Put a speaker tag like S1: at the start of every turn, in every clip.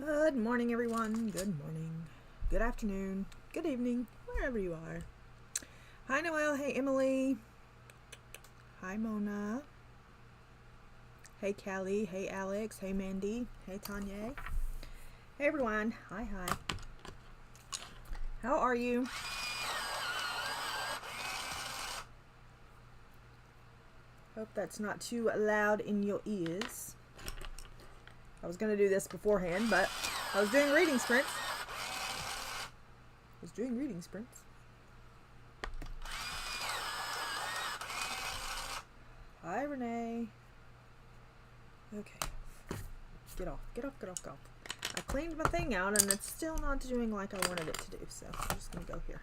S1: Good morning, everyone. Good morning. Good afternoon. Good evening, wherever you are. Hi, Noelle. Hey, Emily. Hi, Mona. Hey, Callie. Hey, Alex. Hey, Mandy. Hey, Tanya. Hey, everyone. Hi, hi. How are you? Hope that's not too loud in your ears. I was going to do this beforehand, but I was doing reading sprints. Hi, Renee. Okay. Get off. I cleaned my thing out, and it's still not doing like I wanted it to do, so I'm just going to go here.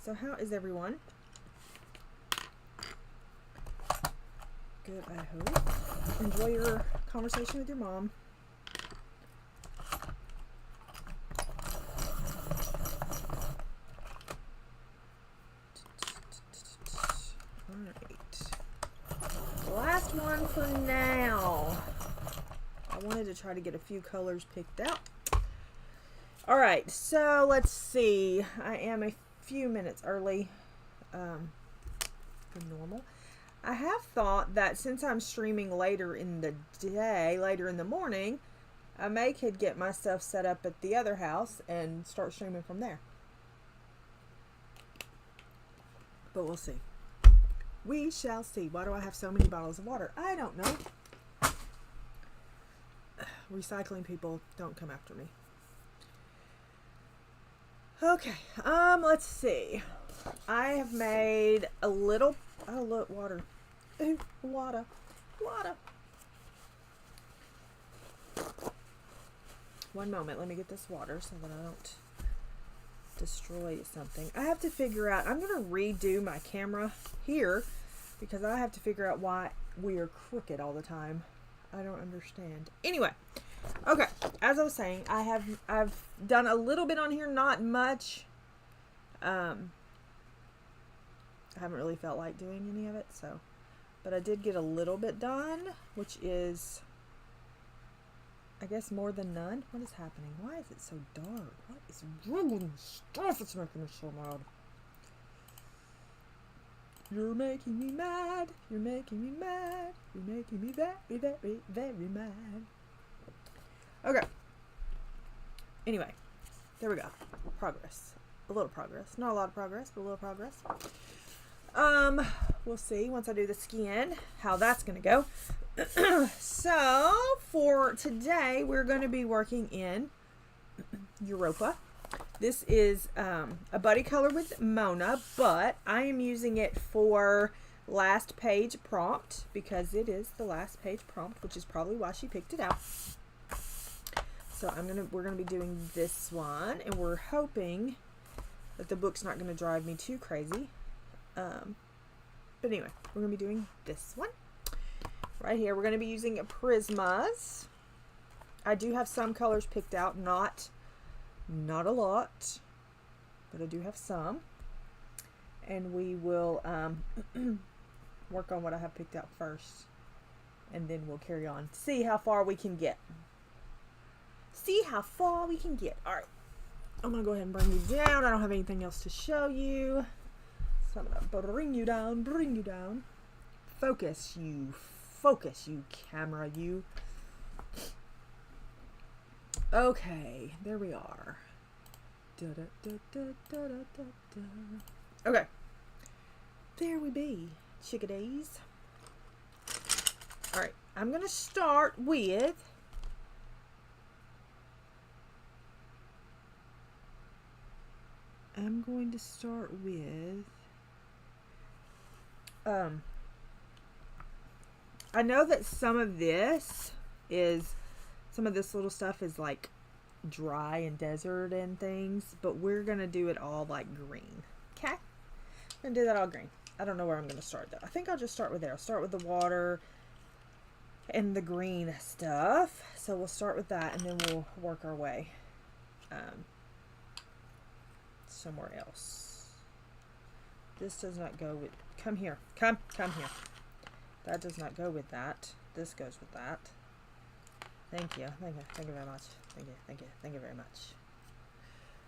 S1: So how is everyone? Good, I hope. Enjoy your conversation with your mom. Alright. Last one for now. I wanted to try to get a few colors picked out. Alright, so let's see. I am a few minutes early than normal. I have thought that since I'm streaming later in the day, later in the morning, I could get my stuff set up at the other house and start streaming from there. But we'll see. We shall see. Why do I have so many bottles of water? I don't know. Recycling people, don't come after me. Okay, let's see. I have made a little, oh look, water. Ooh, water. One moment, let me get this water so that I don't destroy something. I have to figure out, I'm going to redo my camera here because I have to figure out why we are crooked all the time. I don't understand. Anyway, okay, as I was saying, I've done a little bit on here, not much. I haven't really felt like doing any of it, so, but I did get a little bit done, which is, I guess, more than none. What is happening? Why is it so dark? What is wrong with this stuff? It's making me so mad. You're making me mad. You're making me mad. You're making me very, very, very mad. Okay. Anyway, there we go. Progress. A little progress. Not a lot of progress, but a little progress. We'll see once I do the skin how that's going to go. So, for today, we're going to be working in Europa. This is a buddy color with Mona, but I am using it for last page prompt because it is the last page prompt, which is probably why she picked it out. So we're gonna be doing this one, and we're hoping that the book's not gonna drive me too crazy. But anyway, we're gonna be doing this one right here. We're gonna be using Prismas. I do have some colors picked out, not a lot, but I do have some, and we will work on what I have picked out first, and then we'll carry on. See how far we can get. All right, I'm gonna go ahead and bring you down. I don't have anything else to show you, so I'm gonna bring you down. Focus, you camera, you. Okay, there we are. Okay, there we be, chickadees. All right, I'm gonna start with I know that some of this little stuff is like dry and desert and things, but we're gonna do it all like green. Okay, I'm gonna do that all green. I don't know where I'm gonna start though. I think I'll just start with there. I'll start with the water and the green stuff. So we'll start with that, and then we'll work our way somewhere else. This does not go with, come here. That does not go with that. this goes with that. Thank you. Thank you. Thank you very much. Thank you. Thank you. Thank you very much.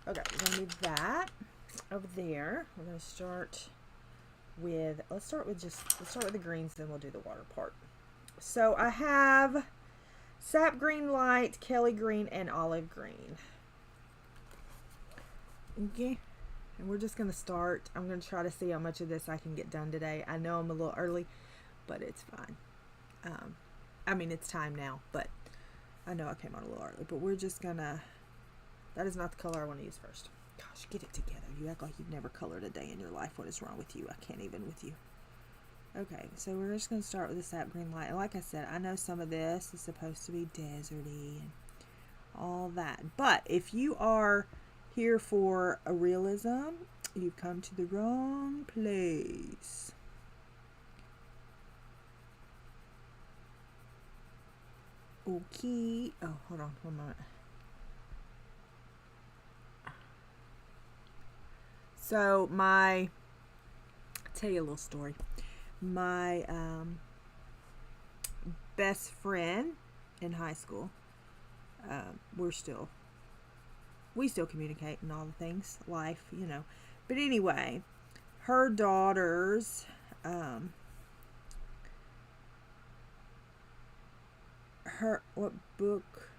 S1: Okay, we're gonna leave that over there. We're gonna start with, let's start with the greens, then we'll do the water part. So I have sap green light, Kelly green, and olive green. Okay. And we're just gonna start. I'm gonna try to see how much of this I can get done today. I know I'm a little early, but it's fine. I mean, it's time now, but I know I came on a little early, but we're just gonna, that is not the color I want to use first. Gosh, get it together. You act like you've never colored a day in your life. What is wrong with you? I can't even with you. Okay, so we're just going to start with the sap green light. And like I said, I know some of this is supposed to be deserty and all that. But if you are here for a realism, you've come to the wrong place. Okay. Oh, hold on 1 moment. So I'll tell you a little story. My best friend in high school, we still communicate and all the things, life, you know. But anyway, her daughters, what book?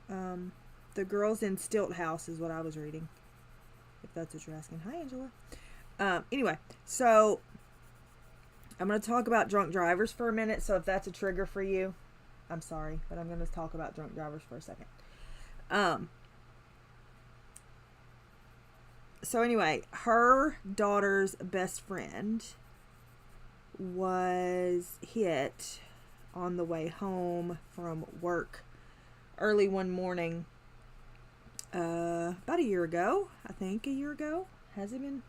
S1: The Girls in Stilt House is what I was reading. If that's what you're asking. Hi, Angela. Anyway, so I'm going to talk about drunk drivers for a minute. So if that's a trigger for you, I'm sorry, but I'm going to talk about drunk drivers for a second. So anyway, her daughter's best friend was hit on the way home from work early one morning. About a year ago, I think a year ago. Has it been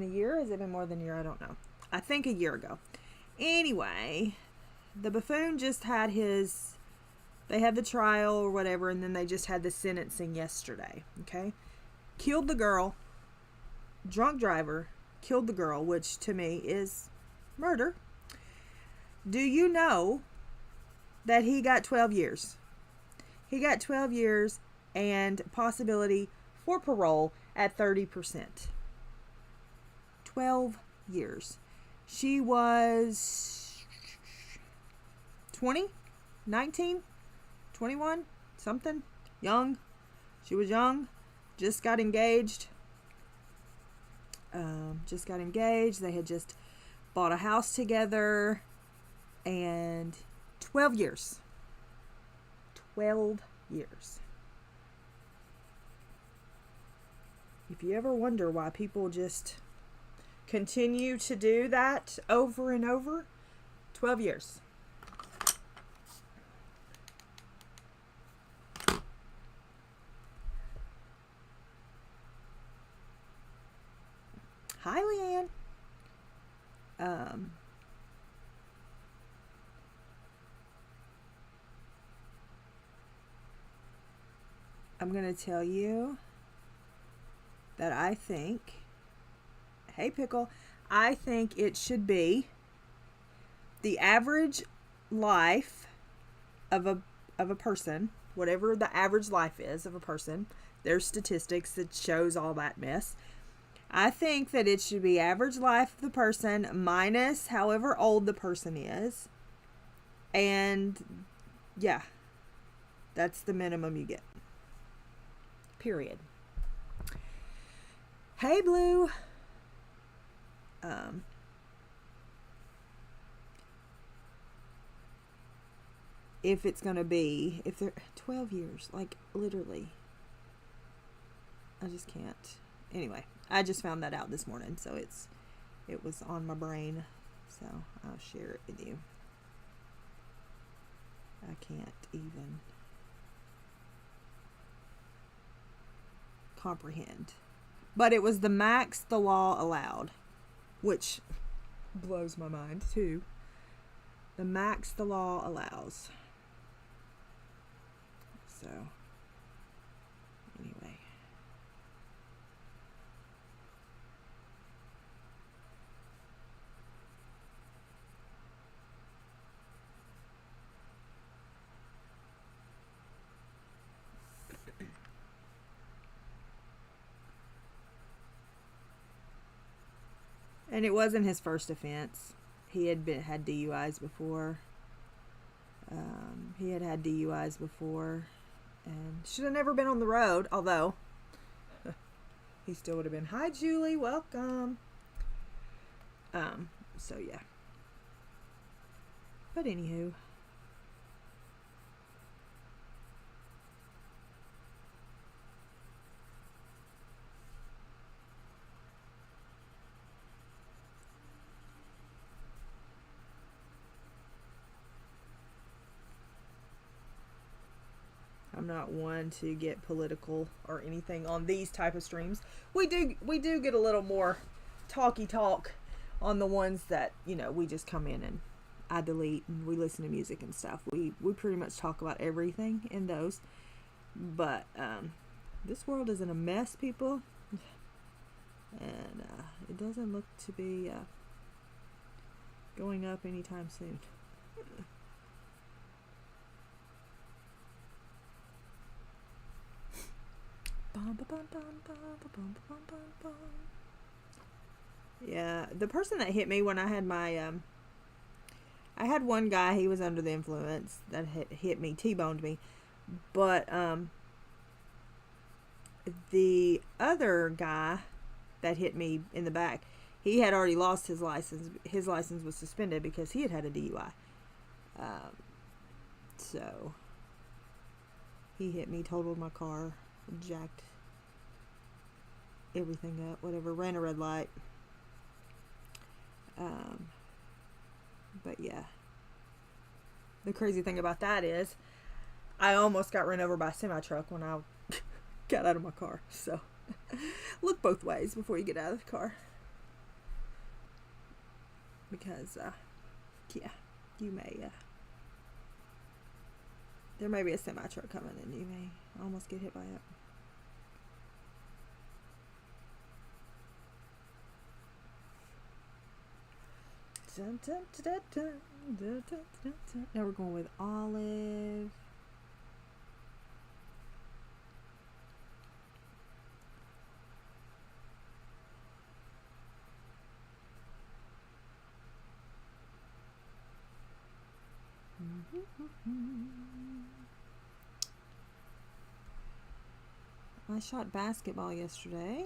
S1: a year? Has it been more than a year? I don't know. I think a year ago. Anyway, the buffoon just had they had the trial or whatever, and then they just had the sentencing yesterday. Okay. Killed the girl. Drunk driver. Killed the girl, which to me is murder. Do you know that he got 12 years? He got 12 years and possibility for parole at 30%. 12 years. She was 20, 19, 21, something. Young. She was young. Just got engaged. They had just bought a house together. And 12 years. 12 years. If you ever wonder why people just continue to do that over and over, 12 years. Hi, Leanne. I'm going to tell you that I think, hey Pickle, I think it should be the average life of a person, whatever the average life is of a person. There's statistics that shows all that mess. I think that it should be average life of the person minus however old the person is. And yeah, that's the minimum you get. Period. Hey, Blue. If it's going to be, if they're 12 years, like literally, I just can't. Anyway, I just found that out this morning, so it was on my brain, so I'll share it with you. I can't even comprehend. But it was the max the law allowed, which blows my mind too. The max the law allows. So, anyway. And it wasn't his first offense. He had DUIs before. He had DUIs before, and should have never been on the road. Although he still would have been. Hi, Julie. Welcome. So yeah. But anywho. I'm not one to get political or anything on these type of streams. We do get a little more talky talk on the ones that, you know, we just come in and I delete and we listen to music and stuff. We pretty much talk about everything in those. But this world is in a mess, people. And it doesn't look to be going up anytime soon. Yeah, the person that hit me when I had my I had one guy, he was under the influence, that hit me, T-boned me, but the other guy that hit me in the back, he had already lost his license. His license was suspended because he had a DUI. So he hit me, totaled my car, jacked everything up, whatever, ran a red light. But yeah, the crazy thing about that is I almost got run over by a semi-truck when I got out of my car. So look both ways before you get out of the car, because yeah, you may there may be a semi-truck coming and you may almost get hit by it. Dun, dun, dun, dun, dun, dun, dun, dun. Now we're going with olive. I shot basketball yesterday.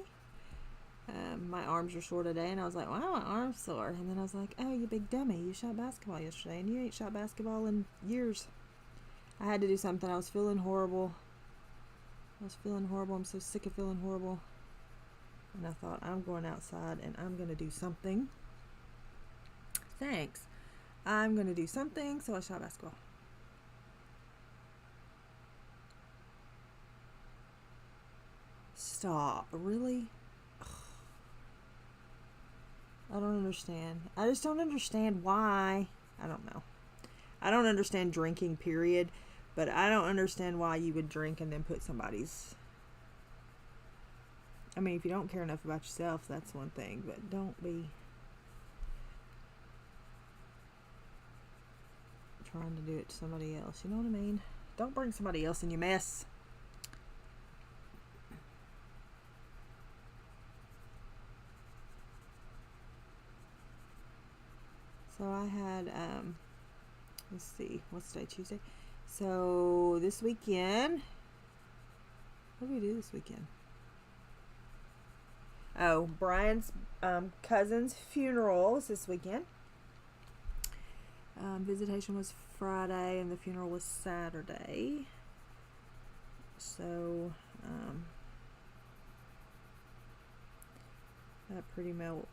S1: My arms are sore today, and I was like, wow, my arm's sore. And then I was like, oh, you big dummy, you shot basketball yesterday, and you ain't shot basketball in years. I had to do something. I was feeling horrible. I'm so sick of feeling horrible. And I thought, I'm going outside, and I'm going to do something. Thanks. I'm going to do something, so I shot basketball. Stop. Really? I don't understand. I just don't understand why. I don't know. I don't understand drinking, period. But I don't understand why you would drink and then put somebody's... I mean, if you don't care enough about yourself, that's one thing. But don't be trying to do it to somebody else. You know what I mean? Don't bring somebody else in your mess. So I had, let's see, what's today, Tuesday? So this weekend, what did we do this weekend? Oh, Brian's cousin's funeral was this weekend. Visitation was Friday and the funeral was Saturday. So, that pretty well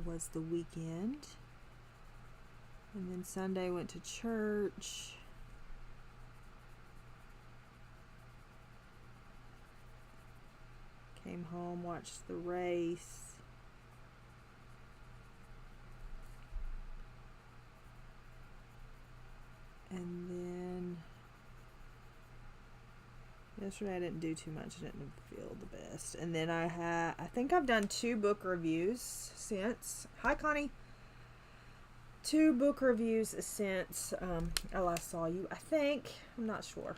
S1: was the weekend. And then Sunday went to church. Came home, watched the race. And then yesterday I didn't do too much. I didn't feel the best. And then I think I've done 2 book reviews since. Hi, Connie. 2 book reviews since I last saw you, I think. I'm not sure.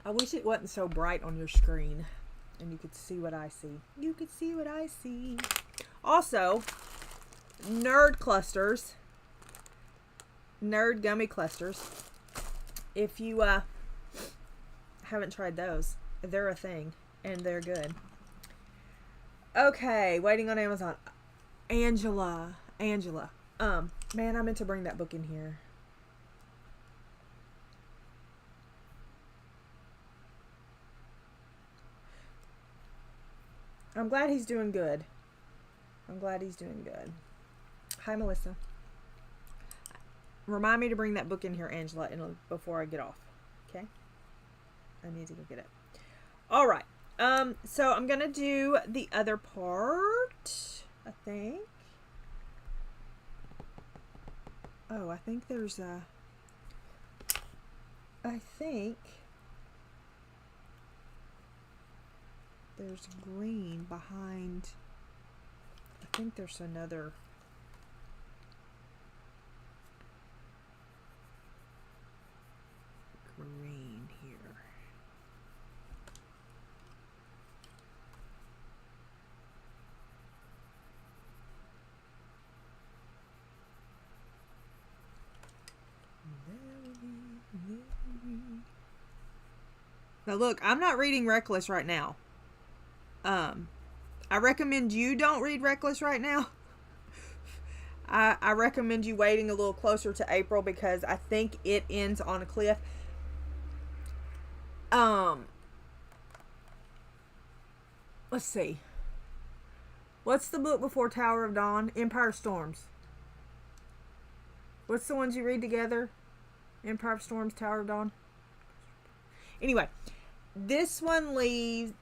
S1: I wish it wasn't so bright on your screen. And you could see what I see. You could see what I see. Also, nerd clusters. Nerd gummy clusters. If you haven't tried those, they're a thing. And they're good. Okay, waiting on Amazon. Angela. Man, I meant to bring that book in here. I'm glad he's doing good. Hi, Melissa. Remind me to bring that book in here, Angela, before I get off. Okay? I need to go get it. All right. So I'm going to do the other part, I think. Oh, I think there's there's green behind. I think there's another. Green here. Now look, I'm not reading Reckless right now. I recommend you don't read Reckless right now. I recommend you waiting a little closer to April because I think it ends on a cliff. Let's see. What's the book before Tower of Dawn? Empire of Storms. What's the ones you read together? Empire of Storms, Tower of Dawn. Anyway, this one leaves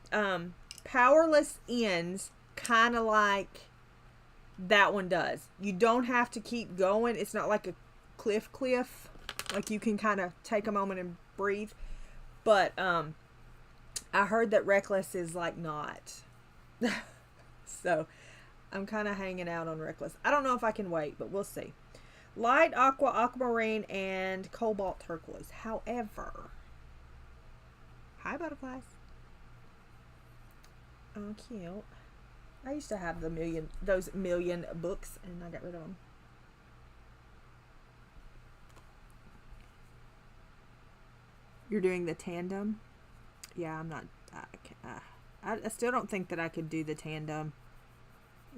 S1: Powerless ends kind of like that one does. You don't have to keep going. It's not like a cliff. Like you can kind of take a moment and breathe. But I heard that Reckless is like not. So I'm kind of hanging out on Reckless. I don't know if I can wait, but we'll see. Light aqua, aquamarine, and cobalt turquoise. However, hi butterflies. Oh, cute. I used to have those million books, and I got rid of them. You're doing the tandem? Yeah, I'm not. I still don't think that I could do the tandem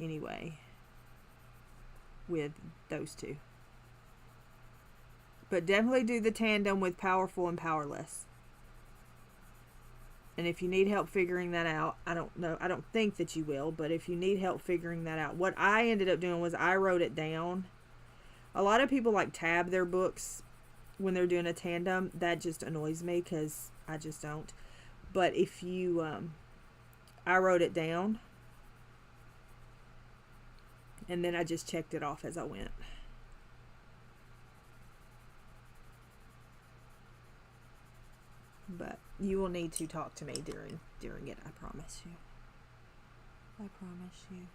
S1: anyway with those two. But definitely do the tandem with Powerful and Powerless. And if you need help figuring that out, I don't know. I don't think that you will, but if you need help figuring that out, what I ended up doing was I wrote it down. A lot of people like tab their books when they're doing a tandem. That just annoys me because I just don't. But if you, I wrote it down and then I just checked it off as I went. But you will need to talk to me during it, I promise you. I promise you.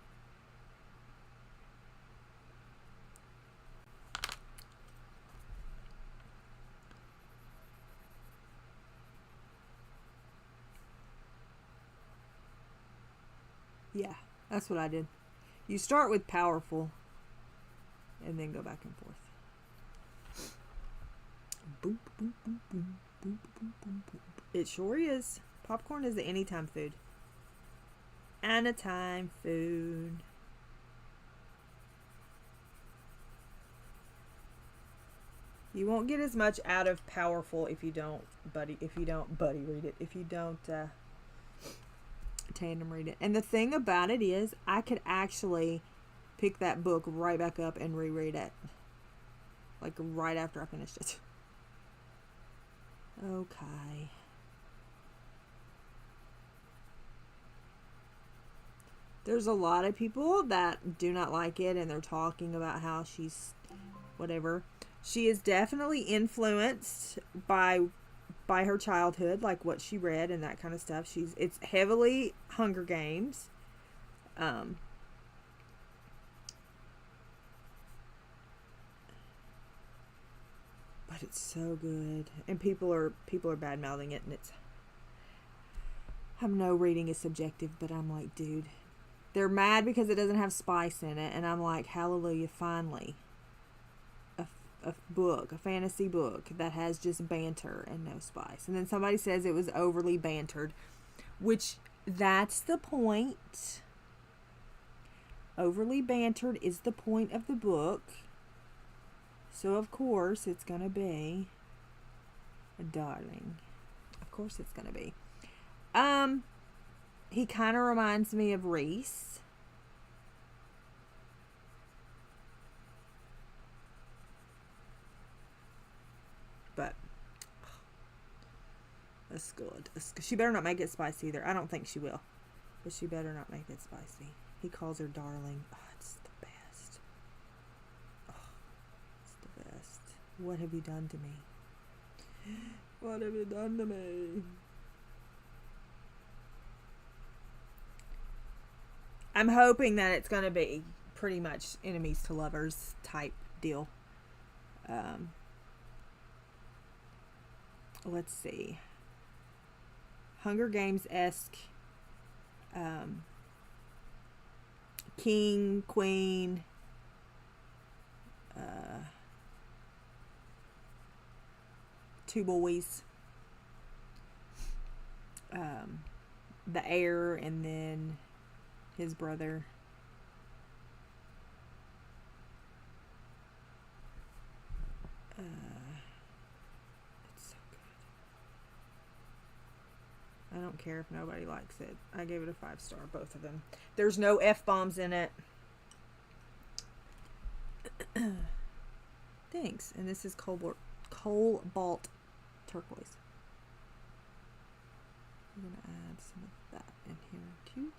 S1: Yeah, that's what I did. You start with Powerful and then go back and forth. Boop, boop, boop, boop. Boop, boop, boop, boop. It sure is. Popcorn is the anytime food. Anytime food. You won't get as much out of Powerful if you don't buddy read it. If you don't tandem read it. And the thing about it is I could actually pick that book right back up and reread it. Like right after I finished it. Okay. There's a lot of people that do not like it and they're talking about how she's whatever. She is definitely influenced by her childhood, like what she read and that kind of stuff. It's heavily Hunger Games. But it's so good, and people are bad mouthing it, and it's. I know reading is subjective, but I'm like, dude, they're mad because it doesn't have spice in it, and I'm like, hallelujah, finally. A book, a fantasy book that has just banter and no spice. And then somebody says it was overly bantered, which that's the point. Overly bantered is the point of the book. So of course it's going to be a darling. Of course it's going to be. He kind of reminds me of Reese. But that's good. She better not make it spicy either. I don't think she will. But she better not make it spicy. He calls her darling. Oh, it's the best. Oh, it's the best. What have you done to me? What have you done to me? I'm hoping that it's going to be pretty much enemies to lovers type deal. Let's see. Hunger Games-esque. King, queen. Two boys. The heir and then his brother. It's so good. I don't care if nobody likes it. I gave it a 5-star, both of them. There's no F-bombs in it. Thanks. And this is cobalt turquoise. I'm going to add some of that in here too.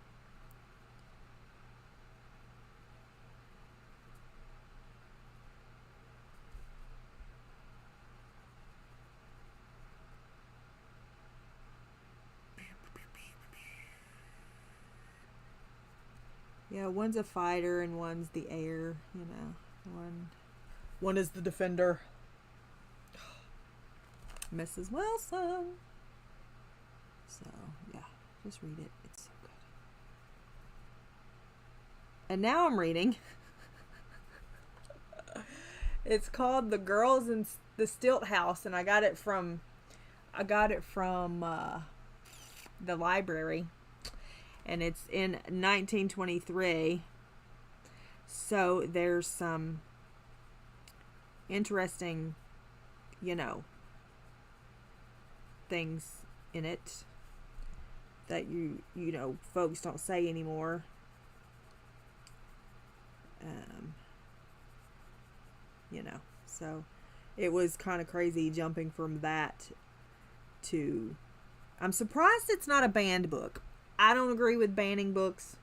S1: Yeah, one's a fighter and one's the heir, you know. One is the defender. Mrs. Wilson. So, yeah, just read it. It's so good. And now I'm reading. It's called The Girls in the Stilt House, and I got it from the library. And it's in 1923. So there's some interesting, you know, things in it that you know folks don't say anymore. You know, so it was kind of crazy jumping from that to, I'm surprised it's not a banned book. I don't agree with banning books.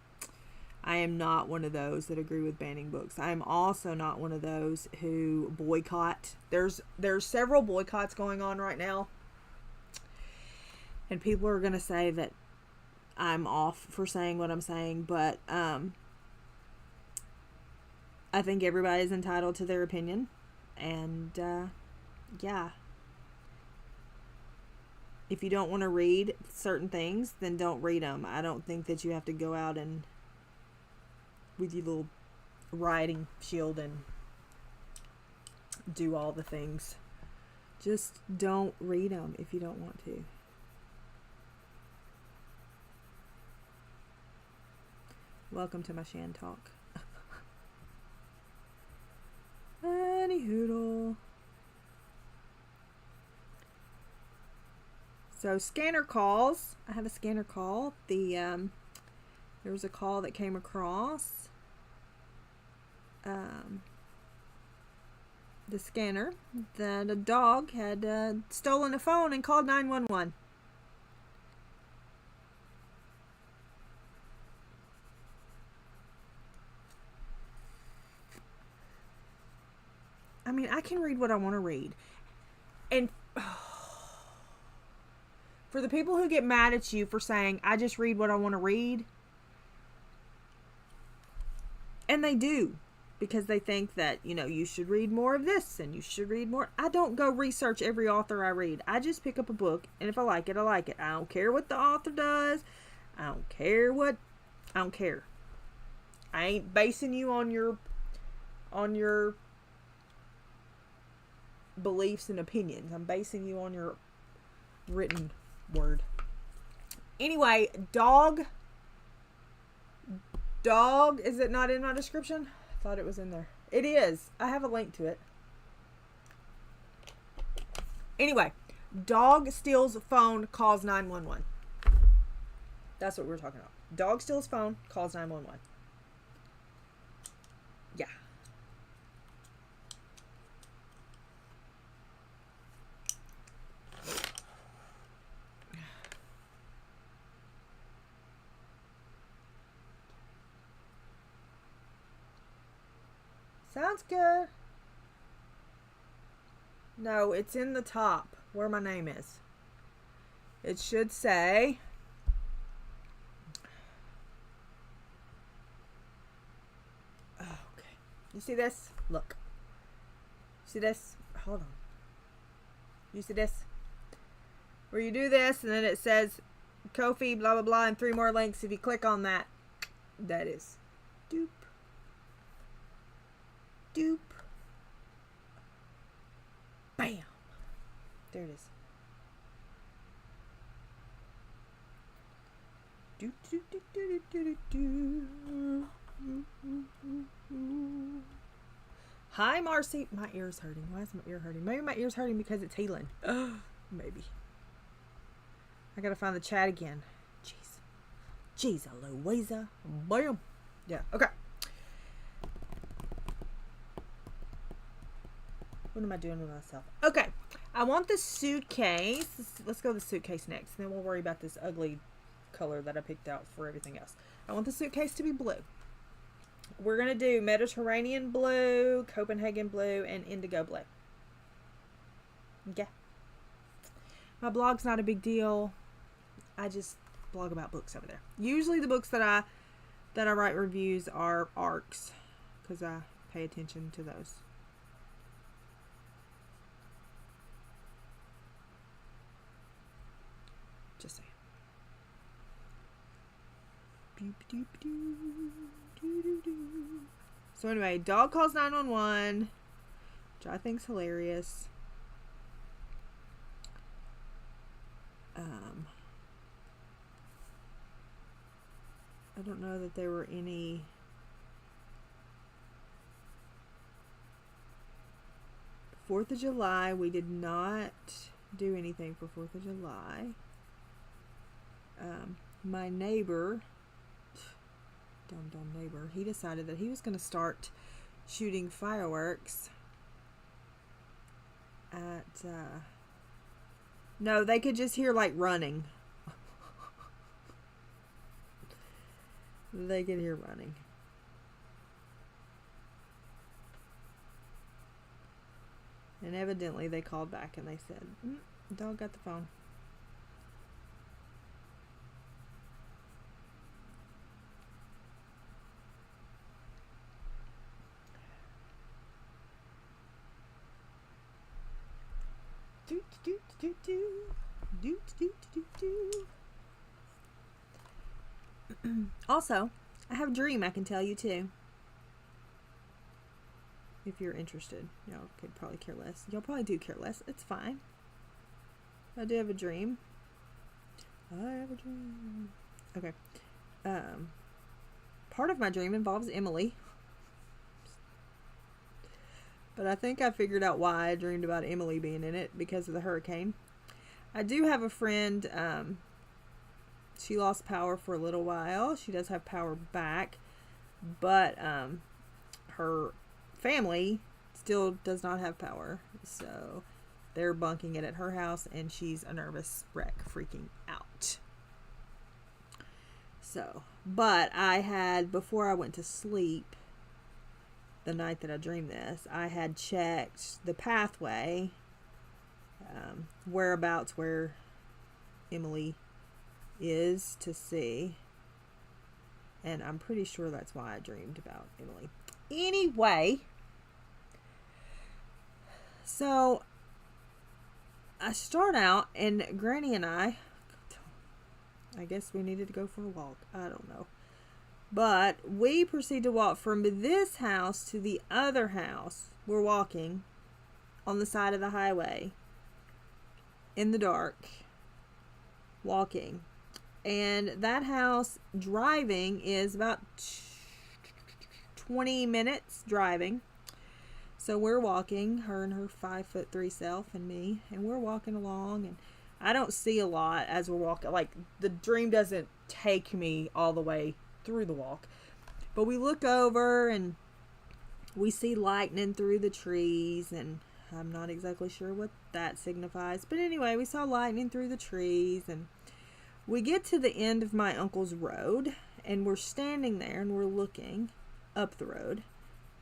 S1: I am not one of those that agree with banning books. I am also not one of those who boycott. There's several boycotts going on right now. And people are going to say that I'm off for saying what I'm saying, but I think everybody's entitled to their opinion. And yeah. If you don't want to read certain things, then don't read them. I don't think that you have to go out and with your little riding shield and do all the things. Just don't read them if you don't want to. Welcome to my Shan talk. Anyhoodle. So scanner calls. I have a scanner call. There was a call that came across the scanner that a dog had stolen a phone and called 911. I mean, I can read what I want to read. And for the people who get mad at you for saying, I just read what I want to read. And they do. because they think that, you know, you should read more of this and you should read more. I don't go research every author I read. I just pick up a book, and if I like it, I like it. I don't care what the author does. I don't care what, I don't care. I ain't basing you on your beliefs and opinions. I'm basing you on your written word. Anyway, dog, is it not in my description? I thought it was in there. It is. I have a link to it. Anyway, dog steals phone, calls 911. That's what we're talking about. Dog steals phone, calls 911. Yeah. Sounds good. No, it's in the top where my name is. It should say... Oh, okay. You see this? Look. See this? Hold on. You see this? Where you do this, and then it says Ko-fi, blah, blah, blah, and 3 more links. If you click on that, that is doop. Doop. Bam. There it is. Do, do, do, do, do, do, do. Hi, Marcy. My ear's hurting. Why is my ear hurting? Maybe my ear's hurting because it's healing. Maybe. I gotta find the chat again. Jeez. Jeez, Louisa. Bam. Yeah, okay. What am I doing with myself? Okay. I want the suitcase. Let's go to the suitcase next. And then we'll worry about this ugly color that I picked out for everything else. I want the suitcase to be blue. We're going to do Mediterranean blue, Copenhagen blue, and indigo blue. Okay. My blog's not a big deal. I just blog about books over there. Usually the books that I write reviews are ARCs, because I pay attention to those. Just saying. So anyway, dog calls 911, which I think's hilarious. I don't know that there were any Fourth of July. We did not do anything for 4th of July. My neighbor, dumb neighbor, he decided that he was going to start shooting fireworks at, no, they could just hear like running. They could hear running. And evidently they called back and they said, dog got the phone. Also, I have a dream I can tell you too. If you're interested. Y'all could probably care less. Y'all probably do care less. It's fine. I do have a dream. I have a dream. Okay. Part of my dream involves Emily. But I think I figured out why I dreamed about Emily being in it, because of the hurricane. I do have a friend, she lost power for a little while. She does have power back, but her family still does not have power. So they're bunking it at her house, and she's a nervous wreck, freaking out. So, but I had, before I went to sleep, the night that I dreamed this, I had checked the pathway, whereabouts where Emily is, to see, and I'm pretty sure that's why I dreamed about Emily. Anyway, so I start out, and Granny and I guess we needed to go for a walk. I don't know. But we proceed to walk from this house to the other house. We're walking on the side of the highway in the dark, walking. And that house driving is about 20 minutes driving. So we're walking, her and her 5'3" self and me, and we're walking along, and I don't see a lot as we're walking. Like, the dream doesn't take me all the way through the walk. But we look over and we see lightning through the trees, and I'm not exactly sure what that signifies. But anyway, we saw lightning through the trees, and we get to the end of my uncle's road, and we're standing there and we're looking up the road.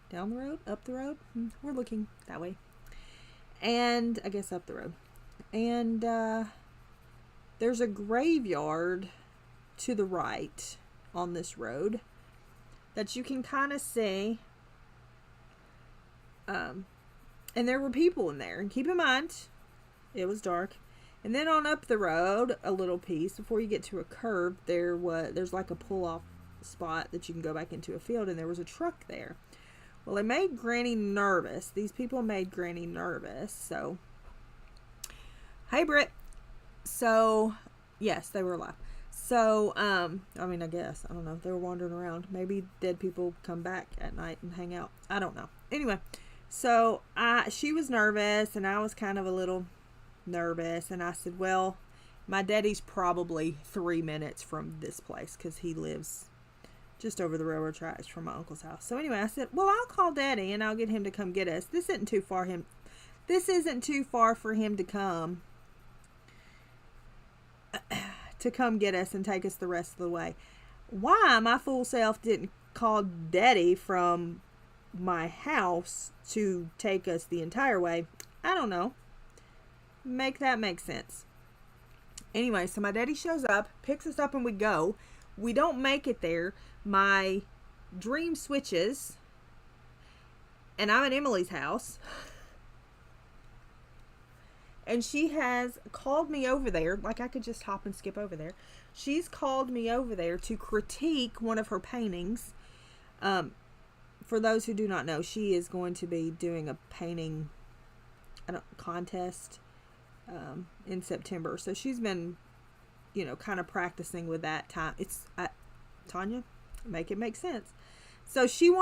S1: Down the road? Up the road? We're looking that way. And I guess up the road. And there's a graveyard to the right on this road that you can kind of see. And there were people in there. And keep in mind, it was dark. And then on up the road, a little piece, before you get to a curve, there's like a pull-off spot that you can go back into a field, and there was a truck there. Well, it made Granny nervous. These people made Granny nervous. So, hey, Britt. So, yes, they were alive. So, I mean, I guess. I don't know. They were wandering around. Maybe dead people come back at night and hang out. I don't know. Anyway, so she was nervous, and I was kind of a little nervous. And I said, well, my daddy's probably 3 minutes from this place because he lives just over the railroad tracks from my uncle's house. So anyway, I said, well, I'll call Daddy and I'll get him to come get us. This isn't too far for him to come get us and take us the rest of the way. Why my fool self didn't call Daddy from my house to take us the entire way, I don't know. Make that make sense. Anyway, so my daddy shows up, picks us up, and we go. We don't make it there. My dream switches, and I'm at Emily's house, and she has called me over there. Like, I could just hop and skip over there. She's called me over there to critique one of her paintings. For those who do not know, she is going to be doing a painting contest in September. So she's been, kind of practicing with that time. It's Tanya, make it make sense. So she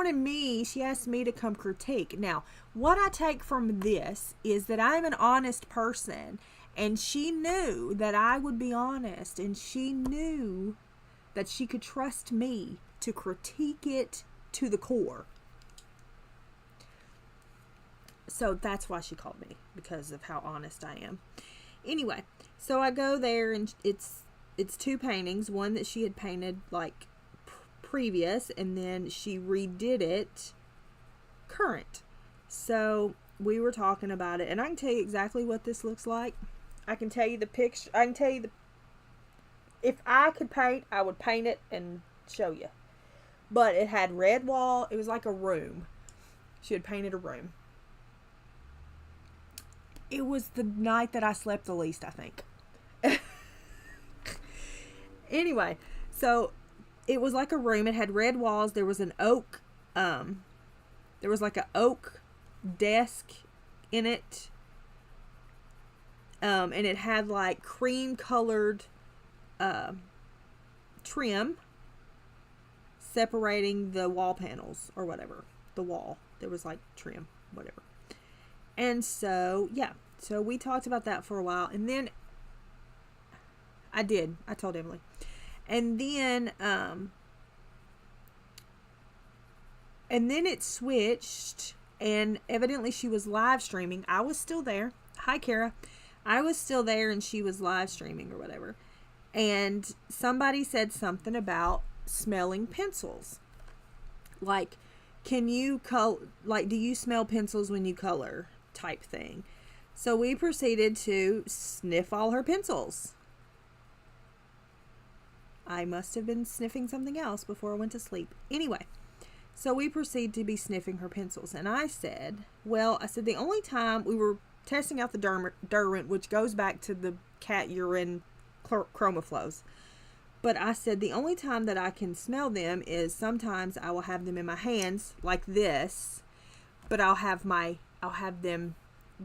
S1: asked me to come critique. Now, what I take from this is that I'm an honest person, and she knew that I would be honest, and she knew that she could trust me to critique it to the core. So that's why she called me, because of how honest I am. Anyway, so I go there, and it's 2 paintings. One that she had painted like previous, and then she redid it current. So we were talking about it, and I can tell you exactly what this looks like. I can tell you the picture. I can tell you if I could paint, I would paint it and show you. But it had red wall. It was like a room. She had painted a room. It was the night that I slept the least, I think. Anyway, so it was like a room. It had red walls. There was an oak. There was like an oak desk in it. And it had like cream colored trim separating the wall panels or whatever. The wall. There was like trim, whatever. And so, yeah. So we talked about that for a while. And then I told Emily. And then it switched, and evidently she was live streaming. I was still there. Hi, Kara. I was still there, and she was live streaming or whatever. And somebody said something about smelling pencils. Like, do you smell pencils when you color type thing? So we proceeded to sniff all her pencils. I must have been sniffing something else before I went to sleep. Anyway, So we proceed to be sniffing her pencils. And I said, well, I said, the only time we were testing out the Derwent, which goes back to the cat urine chromaflows. But I said, the only time that I can smell them is sometimes I will have them in my hands like this, but I'll have them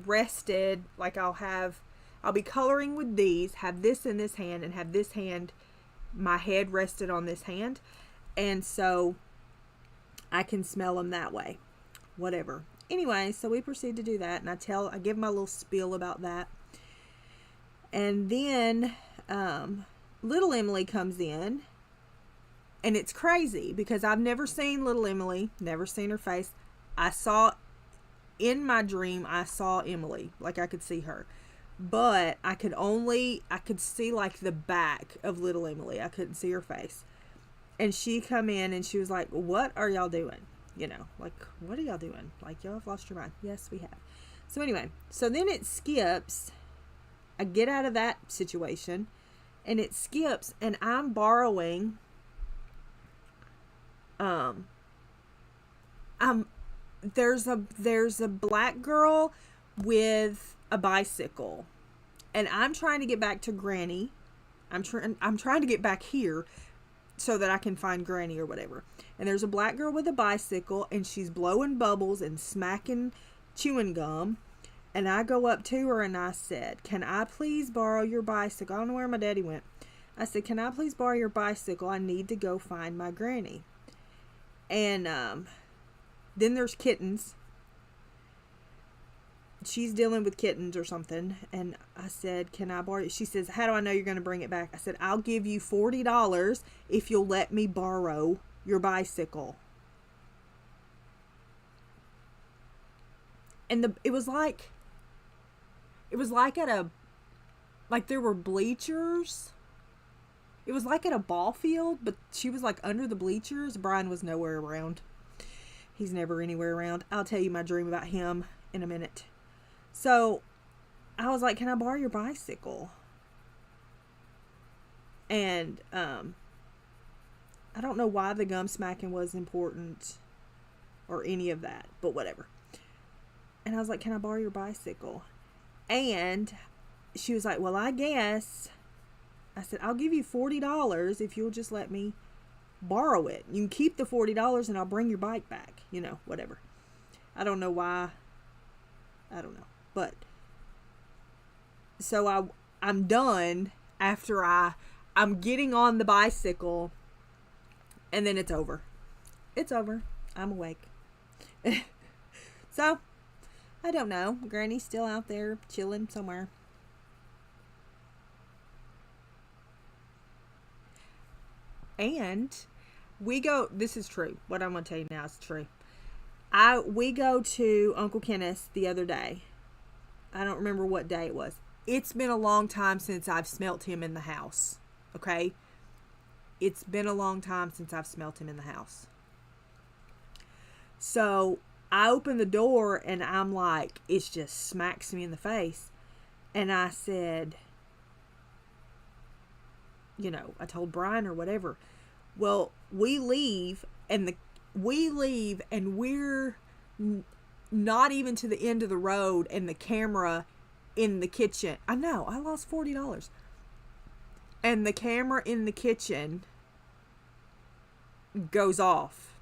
S1: rested. Like I'll be coloring with these, have this in this hand, and have this hand, my head rested on this hand. And so I can smell them that way. Whatever. Anyway, so we proceed to do that, and I give my little spiel about that. And then little Emily comes in, and it's crazy because I've never seen little Emily, never seen her face. In my dream, I saw Emily, like I could see her. But I could see like the back of little Emily. I couldn't see her face. And she come in and she was like, what are y'all doing? You know, like, what are y'all doing? Like, y'all have lost your mind. Yes, we have. So anyway, so then it skips. I get out of that situation and it skips, and I'm borrowing, there's a black girl with a bicycle, and I'm trying to get back to Granny. I'm trying to get back here so that I can find Granny or whatever. And there's a black girl with a bicycle, and she's blowing bubbles and smacking chewing gum. And I go up to her and I said, can I please borrow your bicycle? I don't know where my daddy went. I said, can I please borrow your bicycle? I need to go find my Granny. And then there's kittens. She's dealing with kittens or something. And I said, can I borrow it? She says, how do I know you're going to bring it back? I said, I'll give you $40 if you'll let me borrow your bicycle. And it was like there were bleachers. It was like at a ball field, but she was like under the bleachers. Brian was nowhere around. He's never anywhere around. I'll tell you my dream about him in a minute. So I was like, can I borrow your bicycle? And I don't know why the gum smacking was important or any of that, but whatever. And I was like, can I borrow your bicycle? And she was like, well, I guess. I said, I'll give you $40 if you'll just let me borrow it. You can keep the $40 and I'll bring your bike back. You know, whatever. I don't know why. I don't know. But so I'm done after I'm getting on the bicycle, and then it's over. It's over. I'm awake. So I don't know. Granny's still out there chilling somewhere. And we go, this is true. What I'm going to tell you now is true. We go to Uncle Kenneth's the other day. I don't remember what day it was. It's been a long time since I've smelt him in the house. Okay? It's been a long time since I've smelt him in the house. So I open the door and I'm like, it just smacks me in the face. And I said, you know, I told Brian or whatever. Well, we leave and we're not even to the end of the road, and the camera in the kitchen. I know, I lost $40. And the camera in the kitchen goes off.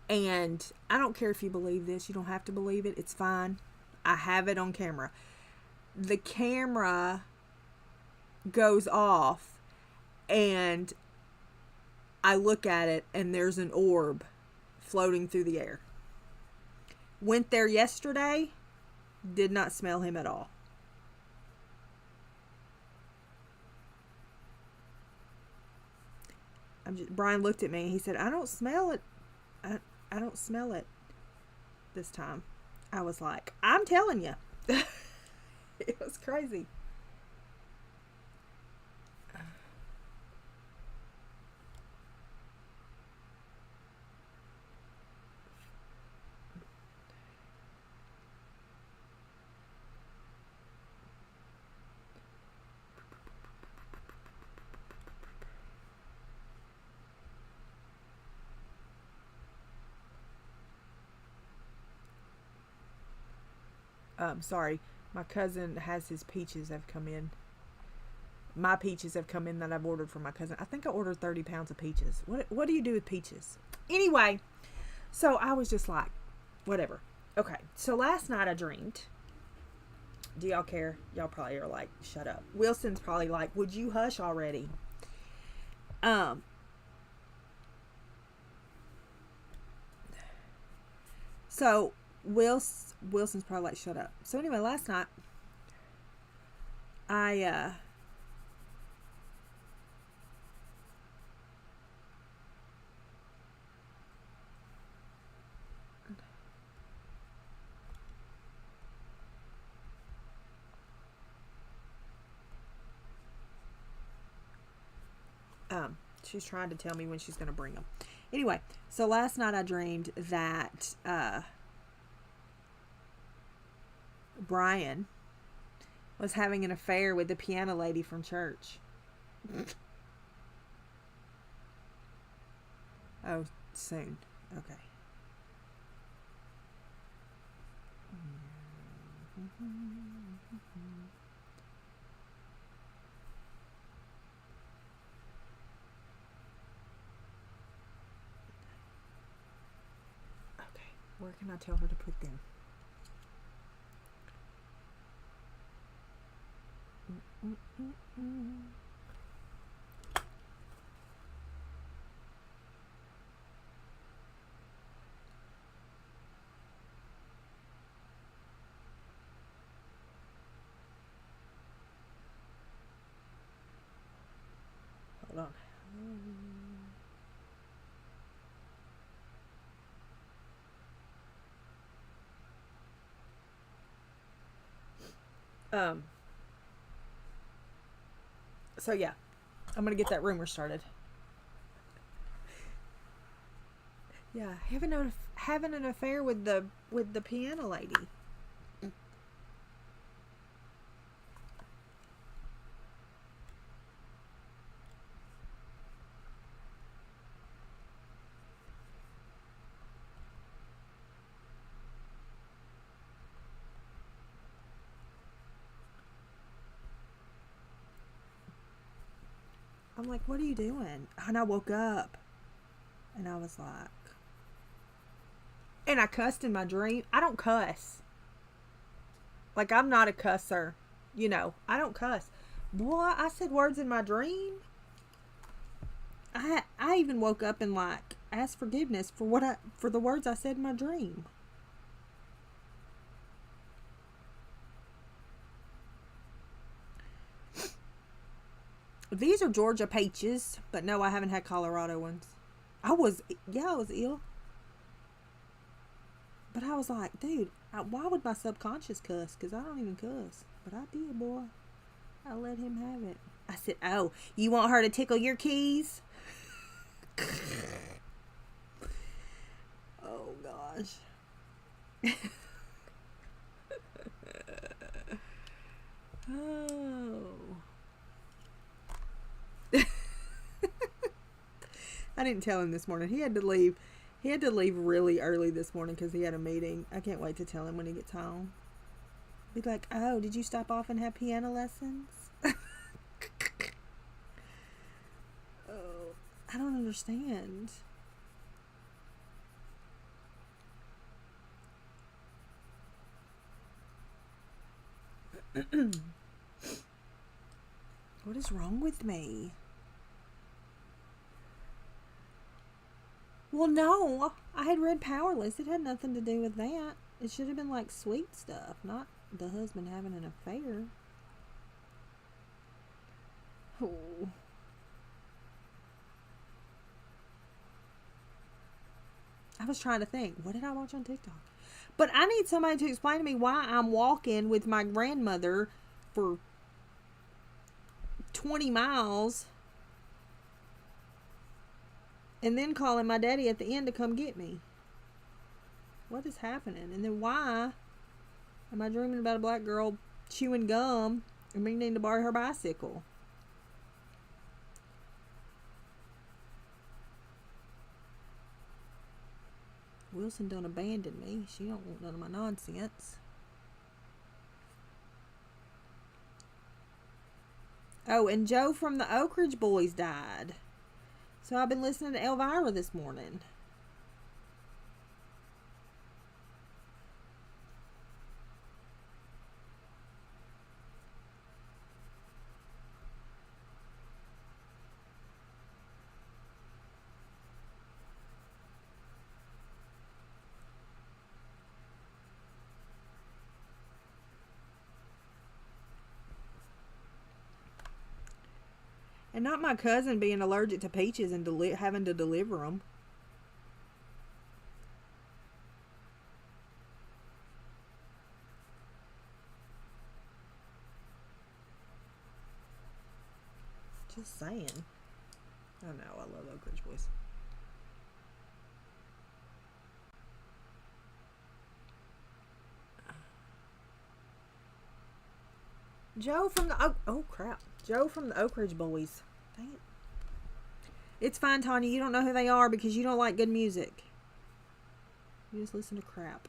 S1: And I don't care if you believe this. You don't have to believe it. It's fine. I have it on camera. The camera goes off, and I look at it, and there's an orb floating through the air. Went there yesterday. Did not smell him at all. Brian looked at me and he said, I don't smell it. I don't smell it this time. I was like, I'm telling you. It was crazy. Sorry, my cousin has his peaches have come in. My peaches have come in that I've ordered from my cousin. I think I ordered 30 pounds of peaches. What do you do with peaches? Anyway, so I was just like, whatever. Okay, so last night I dreamed. Do y'all care? Y'all probably are like, shut up. Wilson's probably like, would you hush already? So Wilson's probably like, shut up. So anyway, last night I she's trying to tell me when she's going to bring them. Anyway, so last night I dreamed that Brian was having an affair with the piano lady from church. Oh, soon. Okay. Okay, where can I tell her to put them? Hold on. So yeah, I'm gonna get that rumor started. Yeah, having an affair with the piano lady. I'm like, what are you doing? And I woke up and I was like, and I cussed in my dream. I don't cuss. Like, I'm not a cusser. You know, I don't cuss. Boy, I said words in my dream. I even woke up and like asked forgiveness for the words I said in my dream. These are Georgia peaches, but no, I haven't had Colorado ones. I was ill. But I was like, dude, why would my subconscious cuss? Because I don't even cuss. But I did, boy. I let him have it. I said, oh, you want her to tickle your keys? Oh, gosh. Oh. I didn't tell him this morning. He had to leave. He had to leave really early this morning because he had a meeting. I can't wait to tell him when he gets home. Be like, oh, did you stop off and have piano lessons? Oh, I don't understand. What is wrong with me? Well, no, I had read Powerless. It had nothing to do with that. It should have been like sweet stuff, not the husband having an affair. Oh. I was trying to think, what did I watch on TikTok? But I need somebody to explain to me why I'm walking with my grandmother for 20 miles and then calling my daddy at the end to come get me. What is happening? And then why am I dreaming about a black girl chewing gum and me needing to borrow her bicycle? Wilson don't abandon me. She don't want none of my nonsense. Oh, and Joe from the Oak Ridge Boys died. So I've been listening to Elvira this morning. And not my cousin being allergic to peaches and having to deliver them. Just saying. I know, I love Oak Ridge Boys. Joe from the oh crap. Joe from the Oak Ridge Boys. Dang it. It's fine, Tanya. You don't know who they are because you don't like good music. You just listen to crap.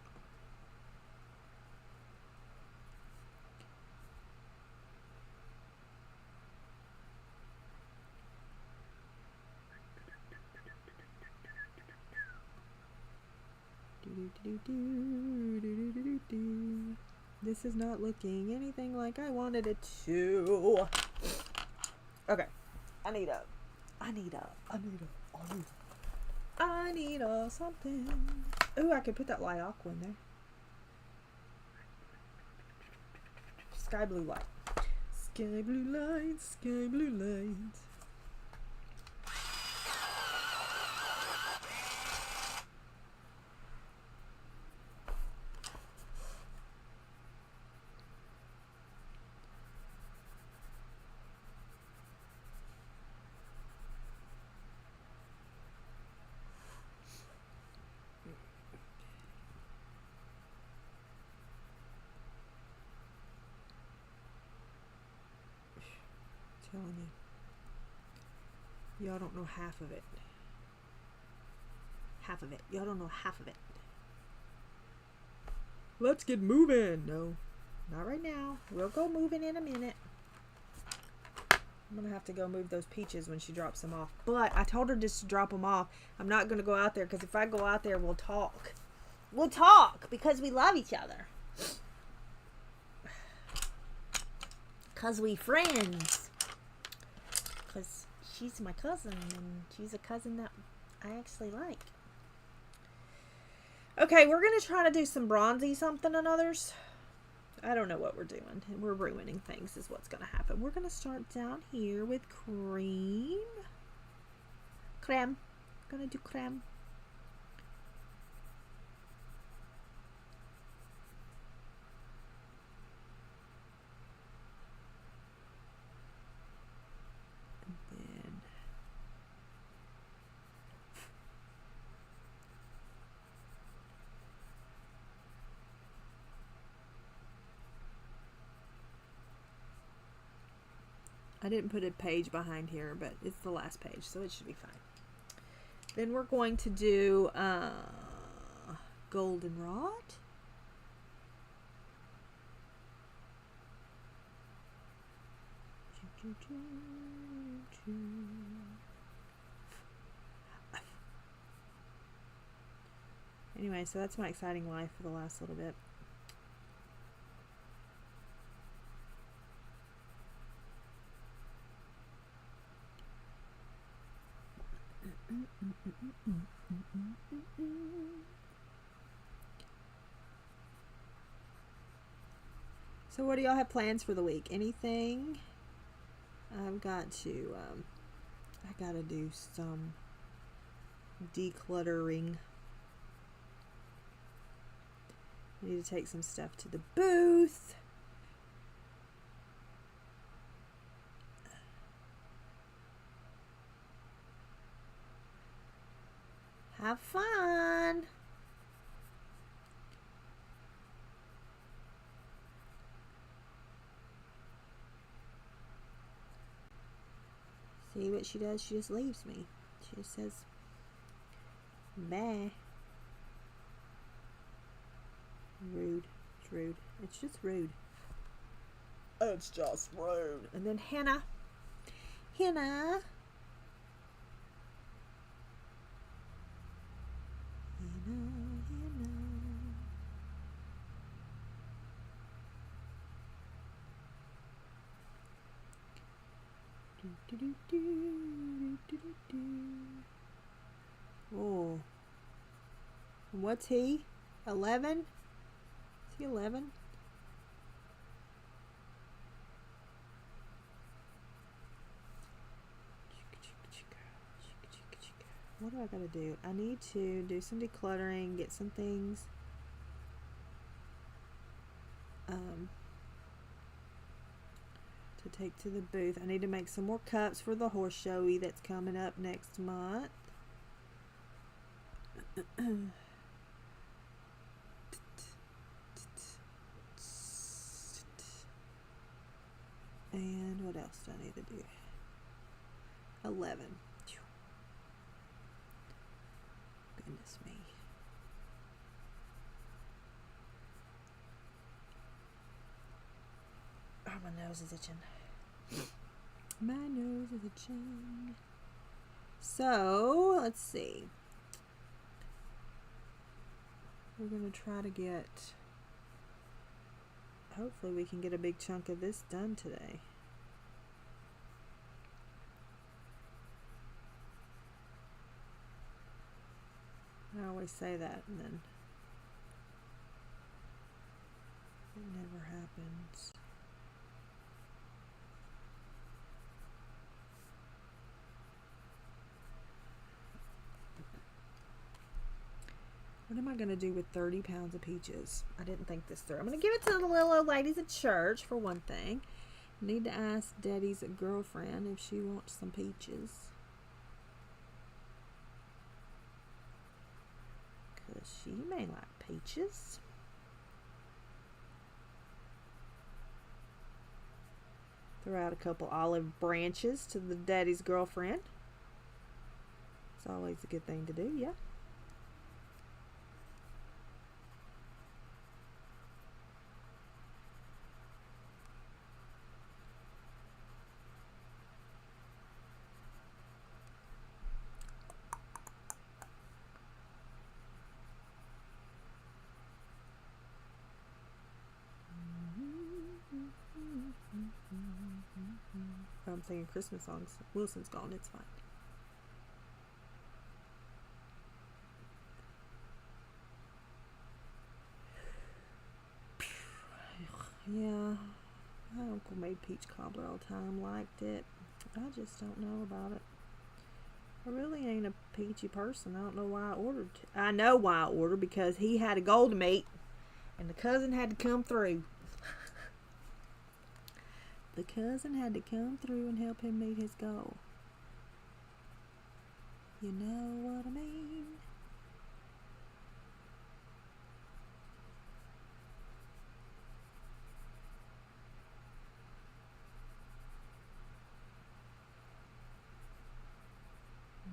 S1: This is not looking anything like I wanted it to. Okay. I need something. Ooh, I could put that light aqua in there. Sky blue light. Sky blue light, sky blue light. Telling you. Y'all don't know half of it. Half of it. Y'all don't know half of it. Let's get moving. No, not right now. We'll go moving in a minute. I'm going to have to go move those peaches when she drops them off. But I told her just to drop them off. I'm not going to go out there because if I go out there, we'll talk. We'll talk because we love each other. Because we friends. Because she's my cousin and she's a cousin that I actually like. Okay, we're going to try to do some bronzy something and others. I don't know what we're doing. We're ruining things is what's going to happen. We're going to start down here with cream. Creme. Going to do creme. I didn't put a page behind here, but it's the last page, so it should be fine. Then we're going to do goldenrod. Anyway, so that's my exciting life for the last little bit. So what do y'all have plans for the week? Anything? I've got to, I gotta do some decluttering. I need to take some stuff to the booth. Have fun. See what she does? She just leaves me. She just says, meh. Rude. It's rude. It's just rude. It's just rude. And then Hannah. henna. Oh, what's he? 11? Is he 11? What do I gotta do? I need to do some decluttering, get some things to take to the booth. I need to make some more cups for the horse showy that's coming up next month. And what else do I need to do? 11. Goodness me. Oh, my nose is itching. My nose is itching. So, let's see. We're going to try to get... Hopefully we can get a big chunk of this done today. I always say that and then it never happens. What am I going to do with 30 pounds of peaches? I didn't think this through. I'm going to give it to the little old ladies at church for one thing. I need to ask Daddy's girlfriend if she wants some peaches. Because she may like peaches. Throw out a couple olive branches to the Daddy's girlfriend. It's always a good thing to do, yeah. I'm singing Christmas songs. Wilson's gone, it's fine. Yeah, my uncle made peach cobbler all the time, liked it. I just don't know about it. I really ain't a peachy person. I don't know why I ordered. I know why I ordered, because he had a goal to meet, and the cousin had to come through. The cousin had to come through and help him meet his goal. You know what I mean?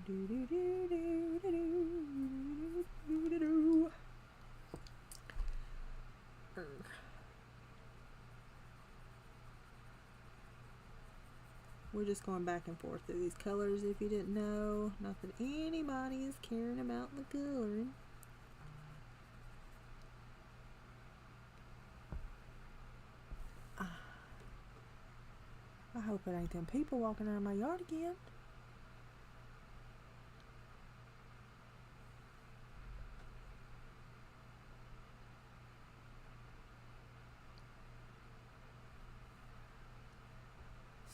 S1: Do do do do do do do do do. We're just going back and forth through these colors, if you didn't know. Not that anybody is caring about the coloring. I hope it ain't them people walking around my yard again.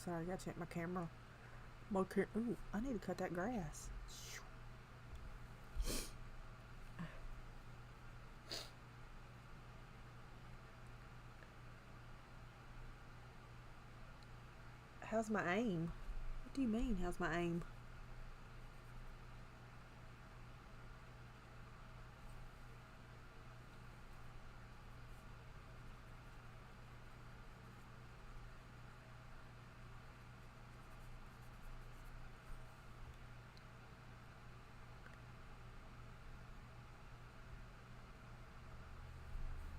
S1: Sorry, I gotta check my camera. Ooh, I need to cut that grass. How's my aim? What do you mean, how's my aim?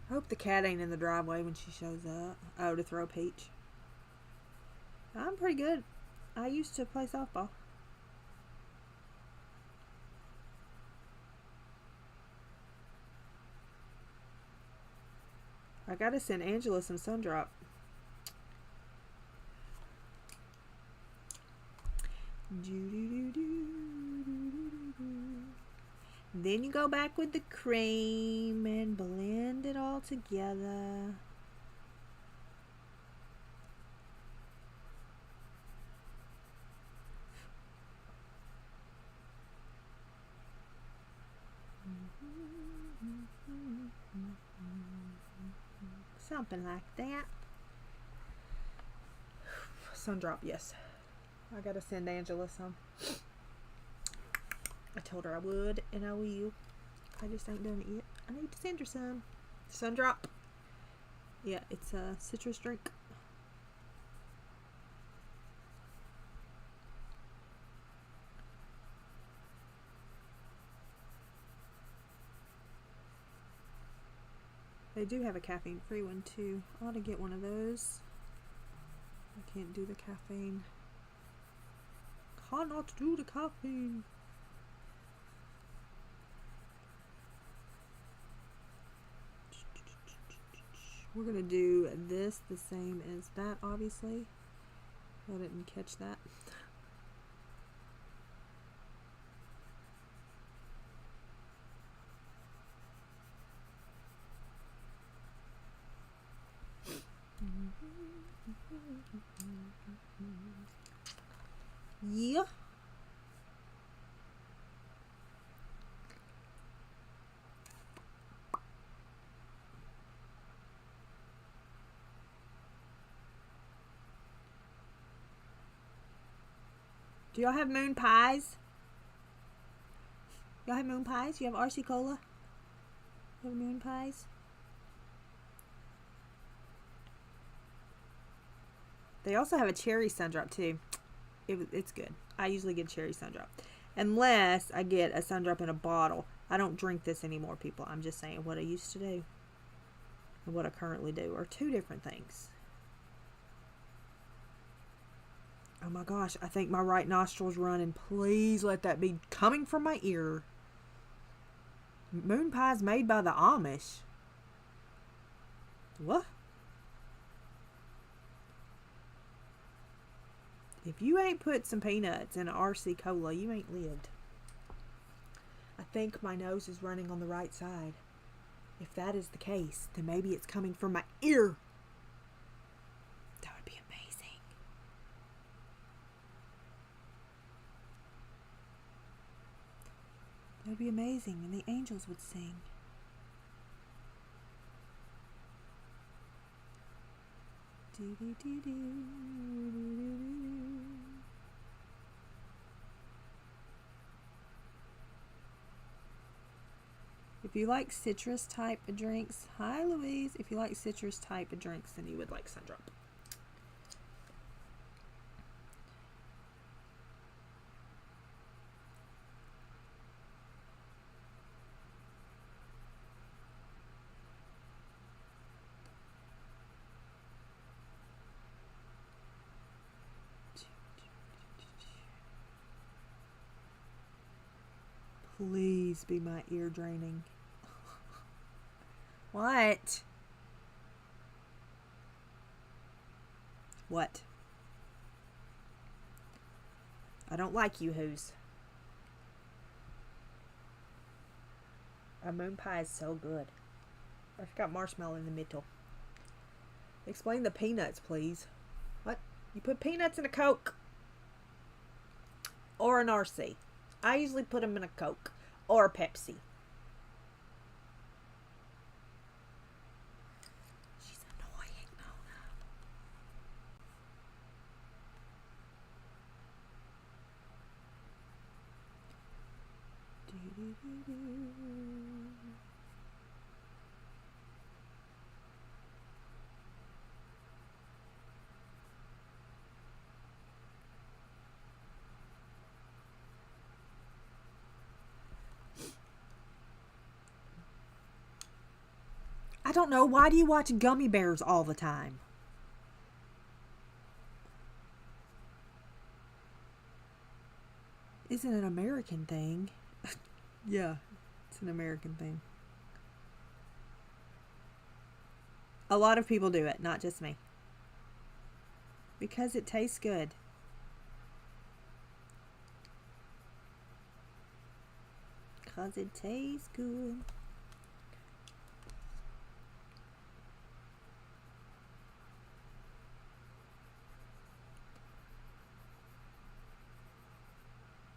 S1: I hope the cat ain't in the driveway when she shows up. Oh, to throw a peach. I'm pretty good. I used to play softball. I gotta send Angela some sun drop. Then you go back with the cream and blend it all together. Something like that. Sun drop, yes. I gotta send Angela some. I told her I would, and I will. I just ain't done it yet. I need to send her some. Sun drop. Yeah, it's a citrus drink. They do have a caffeine-free one too. I ought to get one of those. I can't do the caffeine. Cannot do the caffeine. We're gonna do this the same as that, obviously. I didn't catch that. Yeah. Do y'all have moon pies? Y'all have moon pies? You have RC Cola? You have moon pies? They also have a cherry sun drop too. It's good. I usually get cherry sun drop. Unless I get a sun drop in a bottle. I don't drink this anymore, people. I'm just saying what I used to do and what I currently do are two different things. Oh my gosh, I think my right nostril's running. Please let that be coming from my ear. Moon pies made by the Amish. What? If you ain't put some peanuts in an RC Cola, you ain't lived. I think my nose is running on the right side. If that is the case, then maybe it's coming from my ear. That would be amazing. That would be amazing, and the angels would sing. If you like citrus type of drinks, hi Louise. If you like citrus type of drinks, then you would like sun drop. Please be my ear draining. What? What? I don't like you, who's. A moon pie is so good. I've got marshmallow in the middle. Explain the peanuts, please. What? You put peanuts in a Coke? Or an RC? I usually put them in a Coke or a Pepsi. She's annoying, Mona. I don't know. Why do you watch Gummy Bears all the time? isn't an American thing. Yeah, it's an American thing. A lot of people do it, not just me. Because it tastes good. Because it tastes good.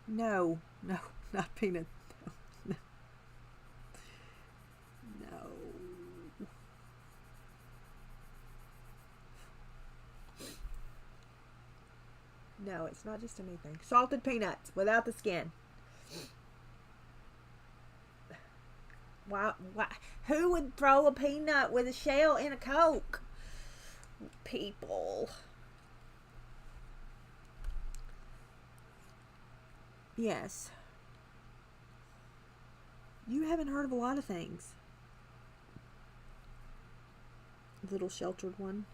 S1: No, no, not peanut. No. No. No, it's not just a me thing. Salted peanuts without the skin. Why? Who would throw a peanut with a shell in a Coke? People. Yes. You haven't heard of a lot of things. Little sheltered one.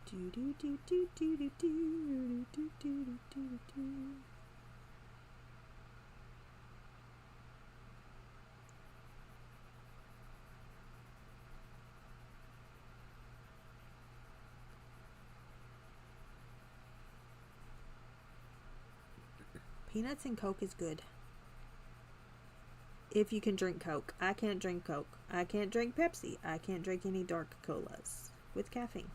S1: Do do do do do do do do do do do. Peanuts and Coke is good. If you can drink Coke. I can't drink Coke. I can't drink Pepsi. I can't drink any dark colas with caffeine.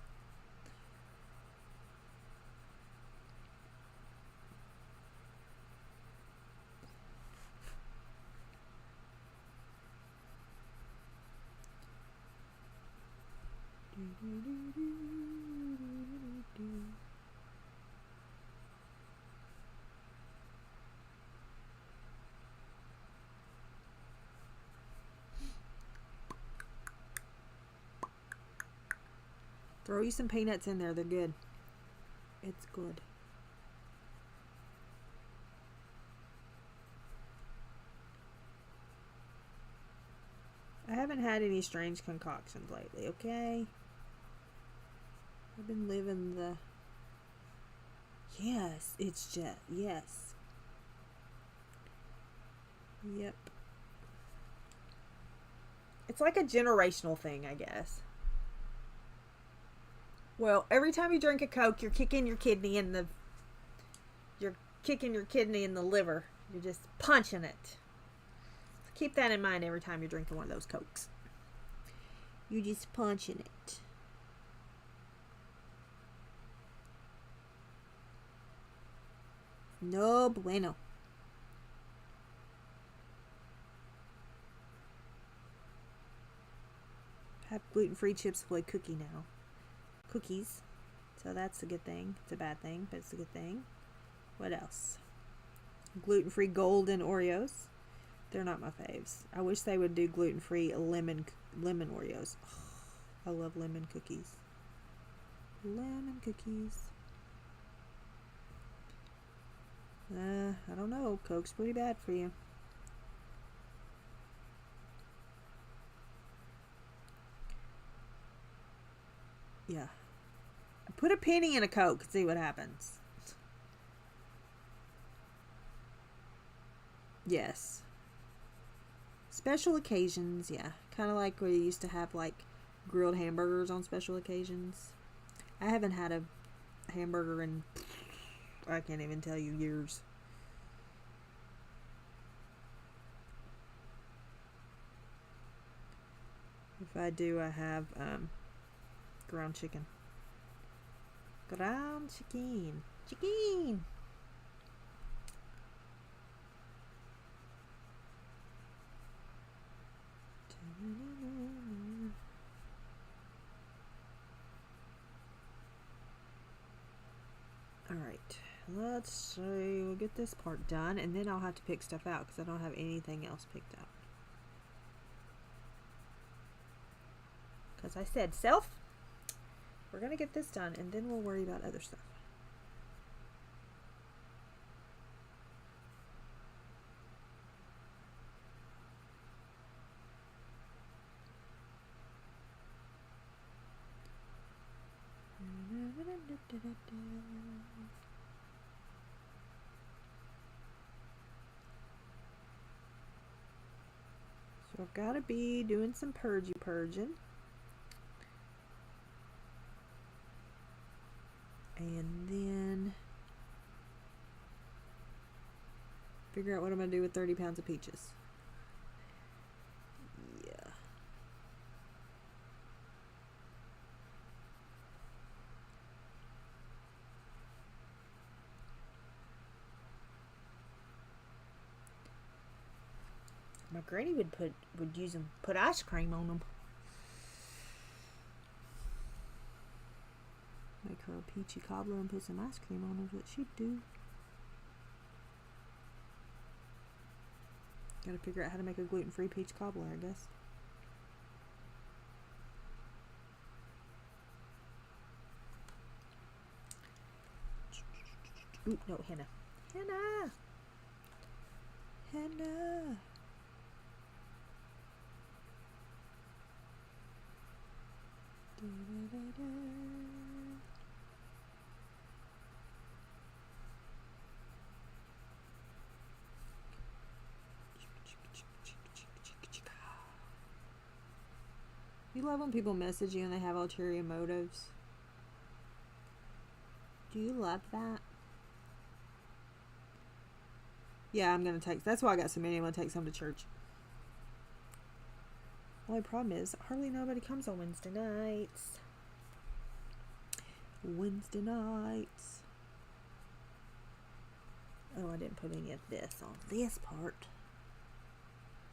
S1: Throw you some peanuts in there. They're good. It's good. I haven't had any strange concoctions lately, okay? I've been living the... Yes, it's just... Yes. Yep. It's like a generational thing, I guess. Well, every time you drink a Coke, you're kicking your kidney in the... You're kicking your kidney in the liver. You're just punching it. So keep that in mind every time you're drinking one of those Cokes. You're just punching it. No bueno. Have gluten-free Chips Ahoy cookie now. Cookies. So that's a good thing. It's a bad thing, but it's a good thing. What else? Gluten-free golden Oreos. They're not my faves. I wish they would do gluten-free lemon Oreos. Oh, I love lemon cookies. Lemon cookies. I don't know. Coke's pretty bad for you. Yeah. Put a penny in a Coke and see what happens. Yes. Special occasions, yeah. Kind of like where you used to have like grilled hamburgers on special occasions. I haven't had a hamburger in, I can't even tell you, years. If I do, I have ground chicken. Ground chicken. Chicken! Alright, let's see. We'll get this part done, and then I'll have to pick stuff out because I don't have anything else picked out. Because I said, self, we're going to get this done, and then we'll worry about other stuff. So I've got to be doing some purging. And then figure out what I'm going to do with 30 pounds of peaches. Yeah. My granny would use them, put ice cream on them. Make her a peachy cobbler and put some ice cream on her, what she'd do. Gotta figure out how to make a gluten-free peach cobbler, I guess. Ooh, no, henna. Henna! Henna! Da, da, da, da. You love when people message you and they have ulterior motives. Do you love that? Yeah, I'm gonna take. That's why I got so many. I'm gonna take some to church. Only problem is hardly nobody comes on Wednesday nights. Wednesday nights. Oh, I didn't put any of this on this part.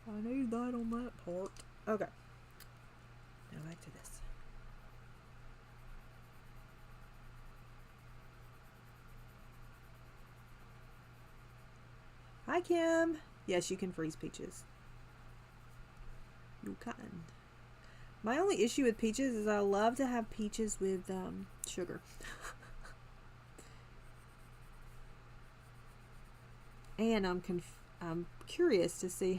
S1: I need that on that part. Okay. Now back to this. Hi, Kim. Yes, you can freeze peaches. You can. My only issue with peaches is I love to have peaches with sugar. And I'm curious to see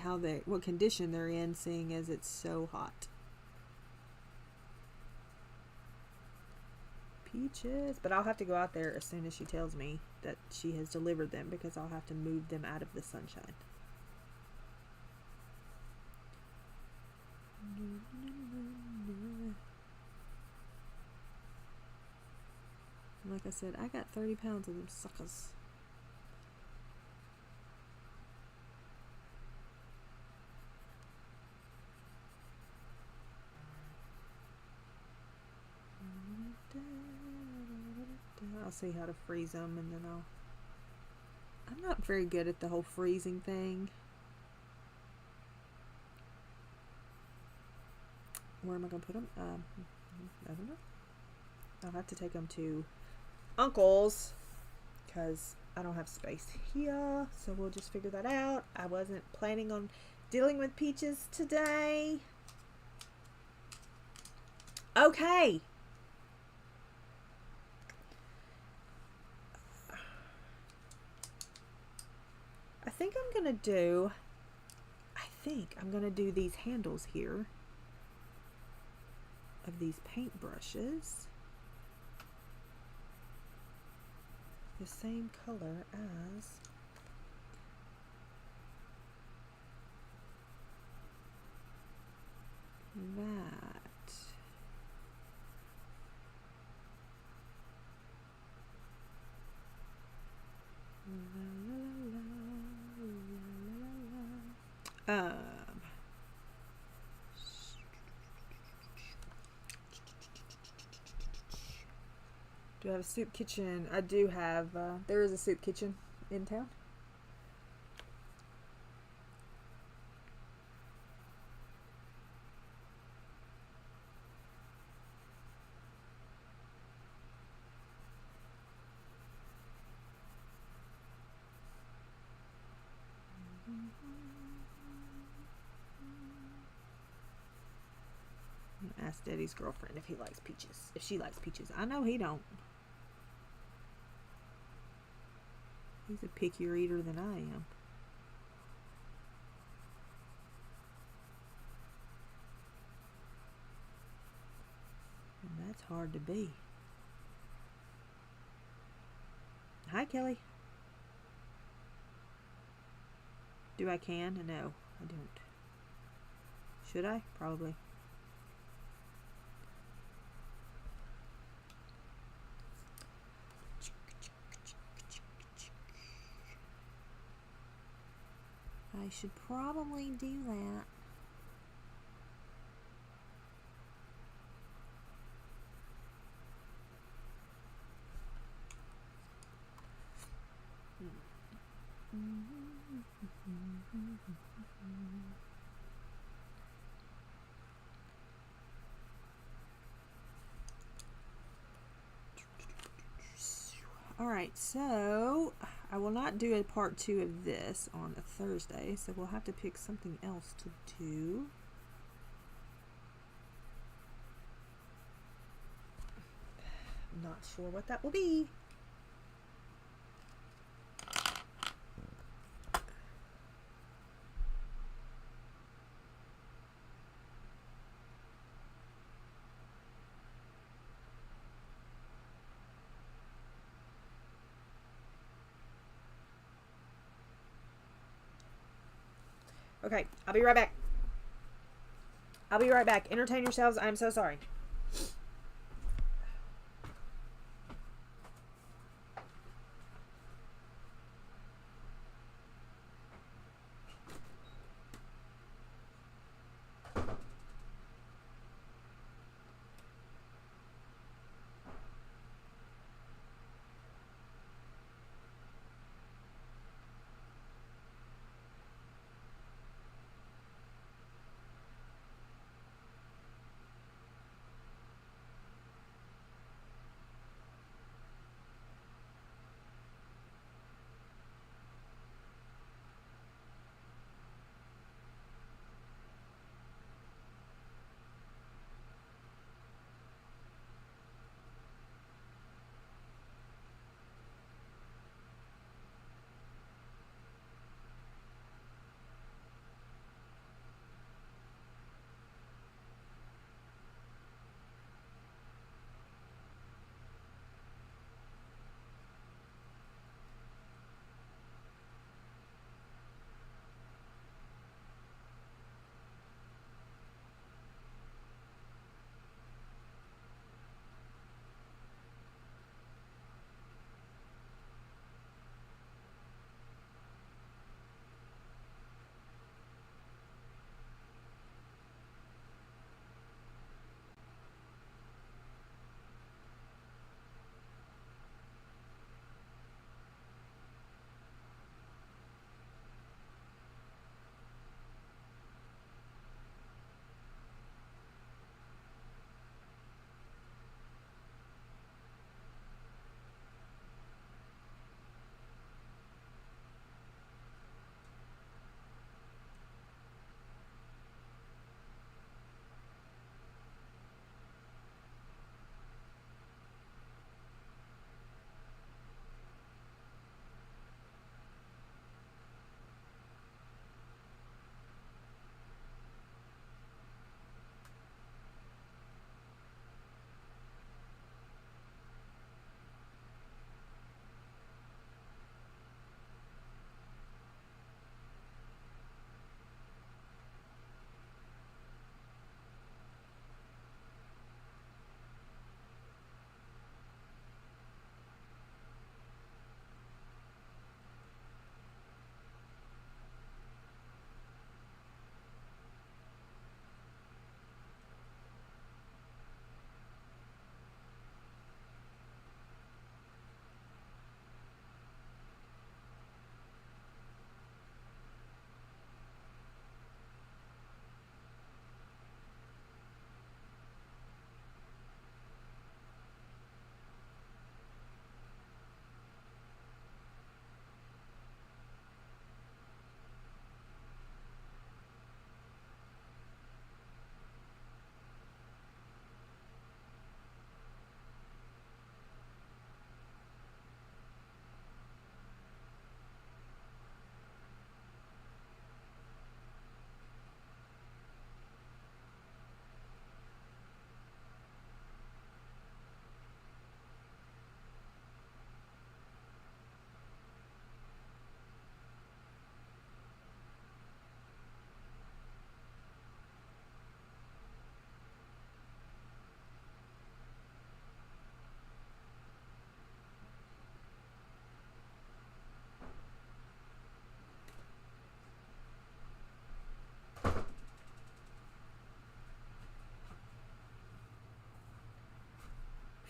S1: what condition they're in, seeing as it's so hot. Peaches, but I'll have to go out there as soon as she tells me that she has delivered them, because I'll have to move them out of the sunshine. Like I said, I got 30 pounds of them suckers. I'll see how to freeze them, and then I'm not very good at the whole freezing thing. Where am I going to put them? I don't know. I'll have to take them to Uncle's, because I don't have space here, so we'll just figure that out. I wasn't planning on dealing with peaches today. Okay. I think I'm gonna do these handles here of these paint brushes the same color as that. Do I have a soup kitchen? I do have, there is a soup kitchen in town. I'm gonna ask Daddy's girlfriend if he likes peaches. If she likes peaches. I know he don't. He's a pickier eater than I am. And that's hard to be. Hi, Kelly. Do I can? No, I don't. Should I? Probably. I should probably do that. Alright, so I will not do a part 2 of this on a Thursday, so we'll have to pick something else to do. I'm not sure what that will be. Okay, I'll be right back. I'll be right back. Entertain yourselves. I'm so sorry.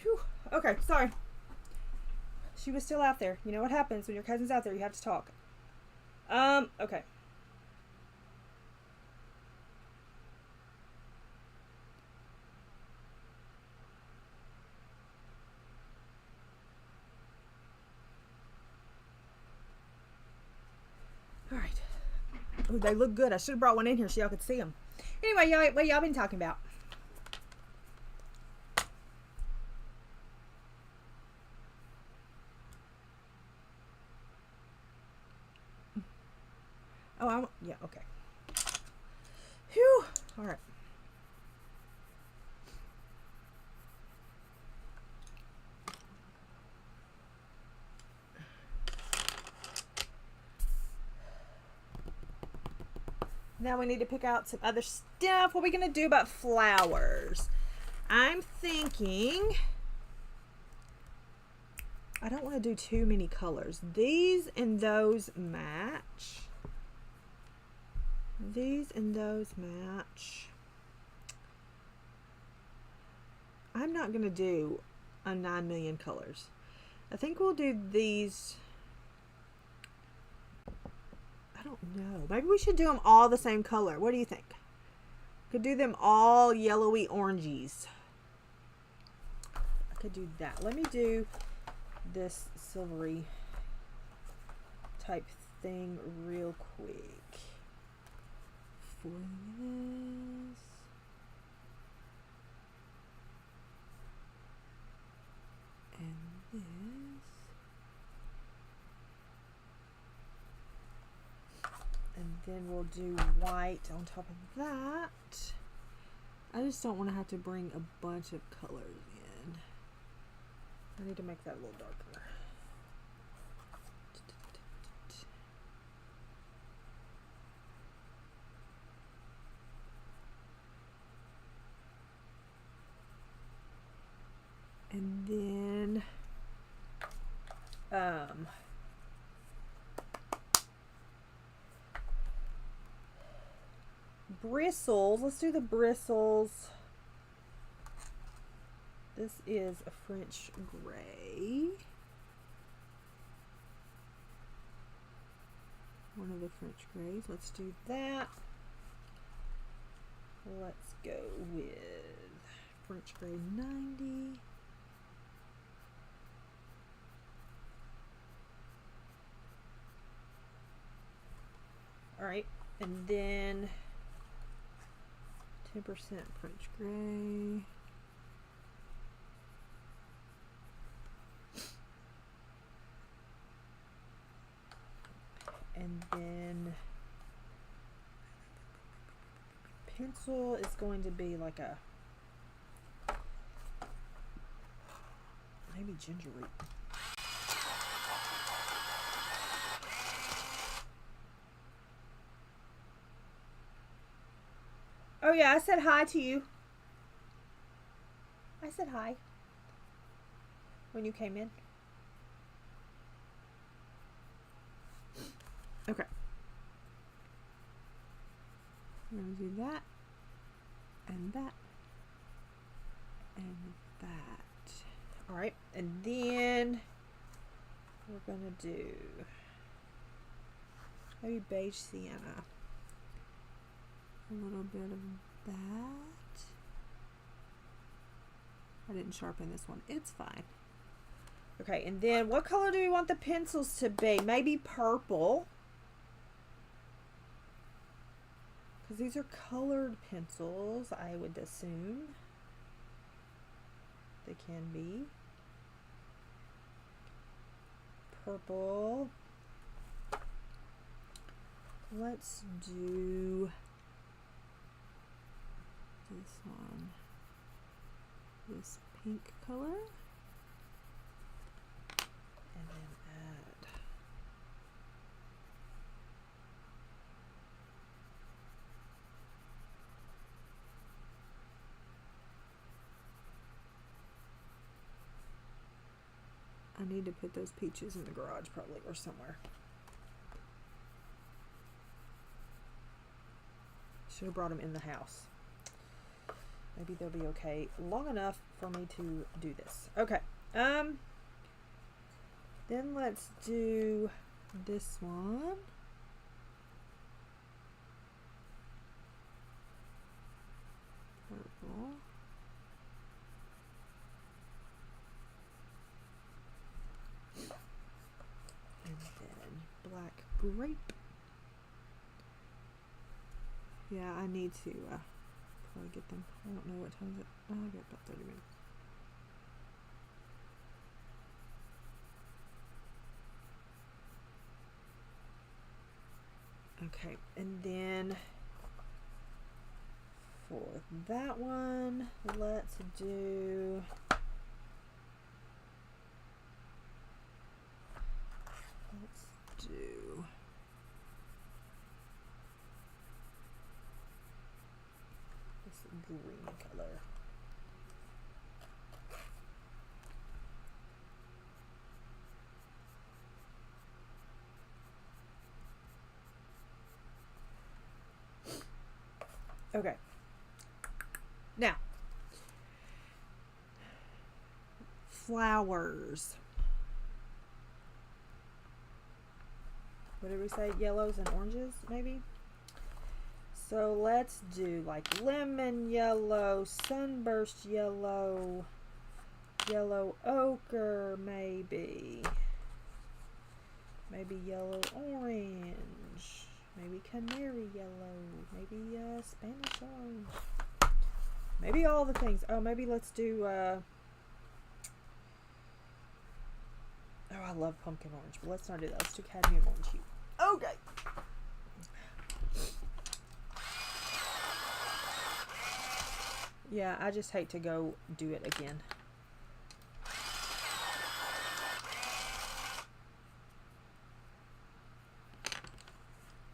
S1: Whew. Okay, sorry. She was still out there. You know what happens when your cousin's out there, you have to talk. Okay. All right. Oh, they look good. I should have brought one in here so y'all could see them. Anyway, y'all, what y'all been talking about? Oh, yeah, okay. Whew. All right. Now we need to pick out some other stuff. What are we going to do about flowers? I'm thinking I don't want to do too many colors. These and those match. These and those match. I'm not going to do a 9 million colors. I think we'll do these. I don't know. Maybe we should do them all the same color. What do you think? Could do them all yellowy oranges. I could do that. Let me do this silvery type thing real quick. For this. And this. And then we'll do white on top of that. I just don't want to have to bring a bunch of colors in. I need to make that a little darker. And then bristles. Let's do the bristles. This is a French gray. One of the French grays. Let's do that. Let's go with French gray 90. All right, and then 10% French gray. And then pencil is going to be like a maybe ginger root. Oh yeah, I said hi to you. I said hi when you came in. Okay. I'm going to do that and that and that. All right, and then we're going to do maybe beige sienna. A little bit of that. I didn't sharpen this one. It's fine. Okay, and then what color do we want the pencils to be? Maybe purple. Because these are colored pencils, I would assume. They can be. Purple. Let's do this one, this pink color, and then add I need to put those peaches in the garage probably or somewhere. Should have brought them in the house. Maybe they'll be okay long enough for me to do this. Okay. Then let's do this one. Purple. And then black grape. Yeah, I need to probably get them. I don't know what time is it. Oh, I got about 30 minutes. Okay, and then for that one, let's do this green color. Okay. Now, flowers. What did we say? Yellows and oranges, maybe? So let's do like lemon yellow, sunburst yellow, yellow ochre, maybe. Maybe yellow orange. Maybe canary yellow. Maybe Spanish orange. Maybe all the things. Oh, maybe let's do oh, I love pumpkin orange, but let's not do that. Let's do cadmium orange hue. Okay. Yeah, I just hate to go do it again.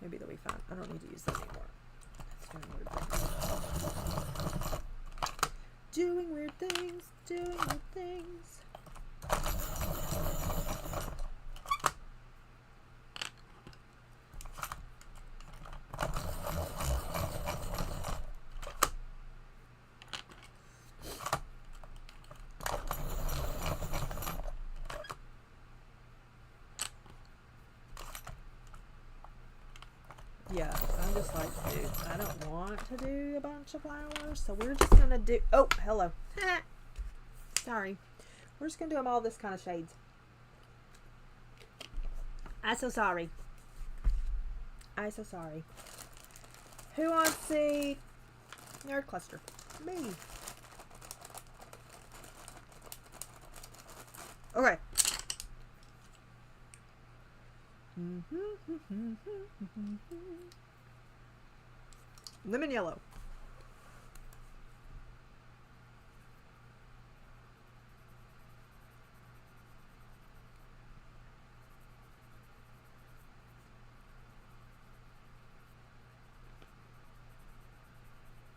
S1: Maybe they'll be fine. I don't need to use them anymore. That's doing weird things. Doing weird things. Yeah, I'm just like, dude, I don't want to do a bunch of flowers, so we're just gonna do, oh, hello. Sorry. We're just gonna do them all this kind of shades. I'm so sorry. I'm so sorry. Who wants to see Nerd Cluster? Me. Okay. Lemon yellow.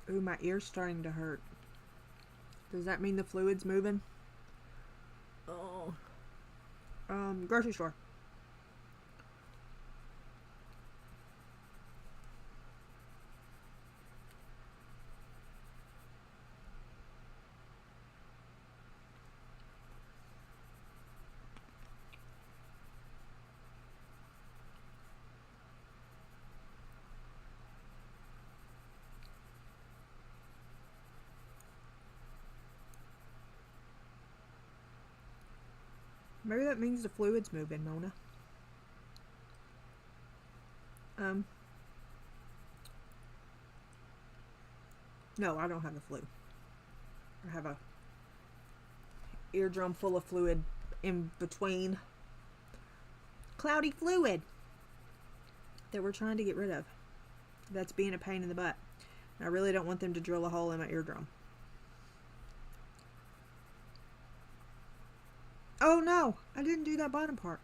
S1: Ooh, my ear's starting to hurt. Does that mean the fluid's moving? Oh. Grocery store. Maybe that means the fluid's moving, Mona. No, I don't have the flu. I have a eardrum full of fluid in between. Cloudy fluid that we're trying to get rid of. That's being a pain in the butt. And I really don't want them to drill a hole in my eardrum. Oh no, I didn't do that bottom part.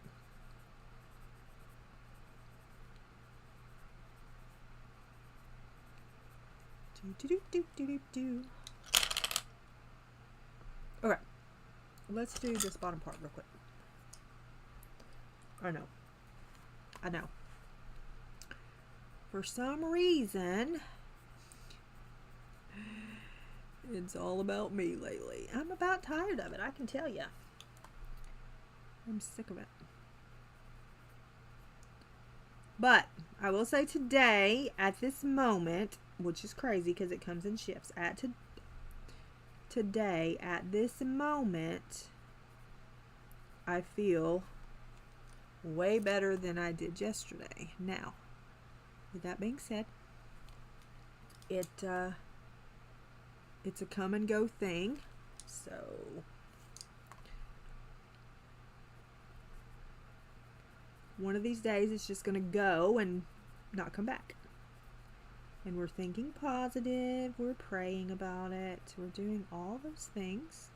S1: Okay, let's do this bottom part real quick. I know. For some reason, It's all about me lately. I'm about tired of it, I can tell you. I'm sick of it. But I will say today, at this moment, which is crazy because it comes in shifts, today, at this moment, I feel way better than I did yesterday. Now, with that being said, it's a come and go thing. So one of these days it's just gonna go and not come back. And we're thinking positive, we're praying about it, we're doing all those things,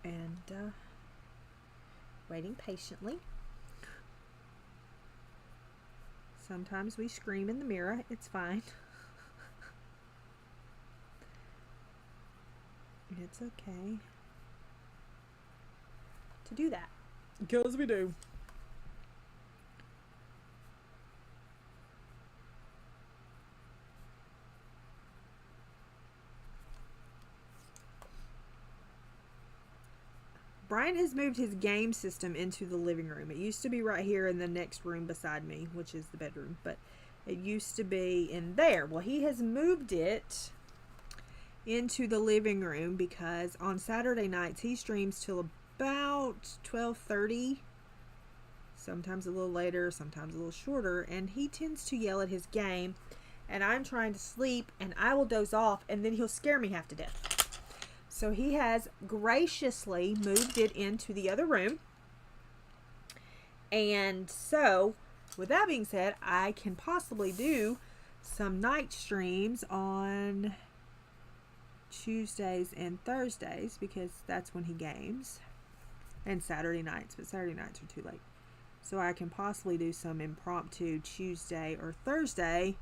S1: and waiting patiently. Sometimes we scream in the mirror, it's fine. It's okay to do that, because we do. Brian has moved his game system into the living room. It used to be right here in the next room beside me, which is the bedroom, but it used to be in there. Well, he has moved it into the living room because on Saturday nights he streams till about 12:30, sometimes a little later, sometimes a little shorter, and he tends to yell at his game, and I'm trying to sleep and I will doze off and then he'll scare me half to death. So he has graciously moved it into the other room. And so, with that being said, I can possibly do some night streams on Tuesdays and Thursdays, because that's when he games. And Saturday nights, but Saturday nights are too late. So I can possibly do some impromptu Tuesday or Thursday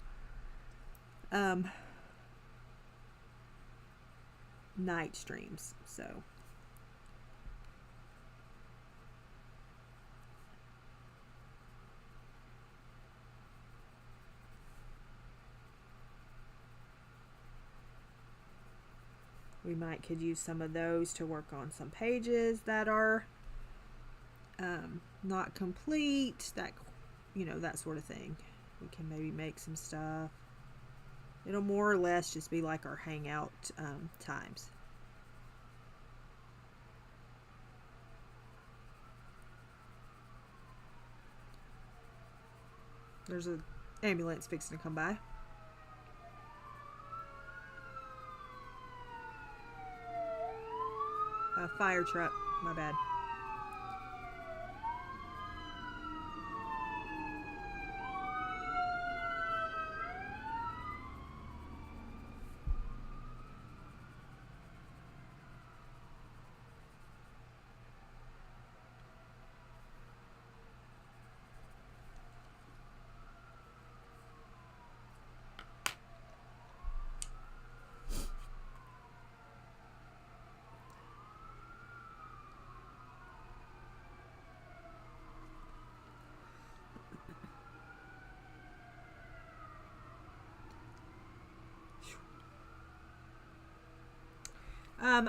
S1: night streams. So we could use some of those to work on some pages that are not complete, that, you know, that sort of thing. We can maybe make some stuff. It'll more or less just be like our hangout times. There's an ambulance fixing to come by. A fire truck, my bad.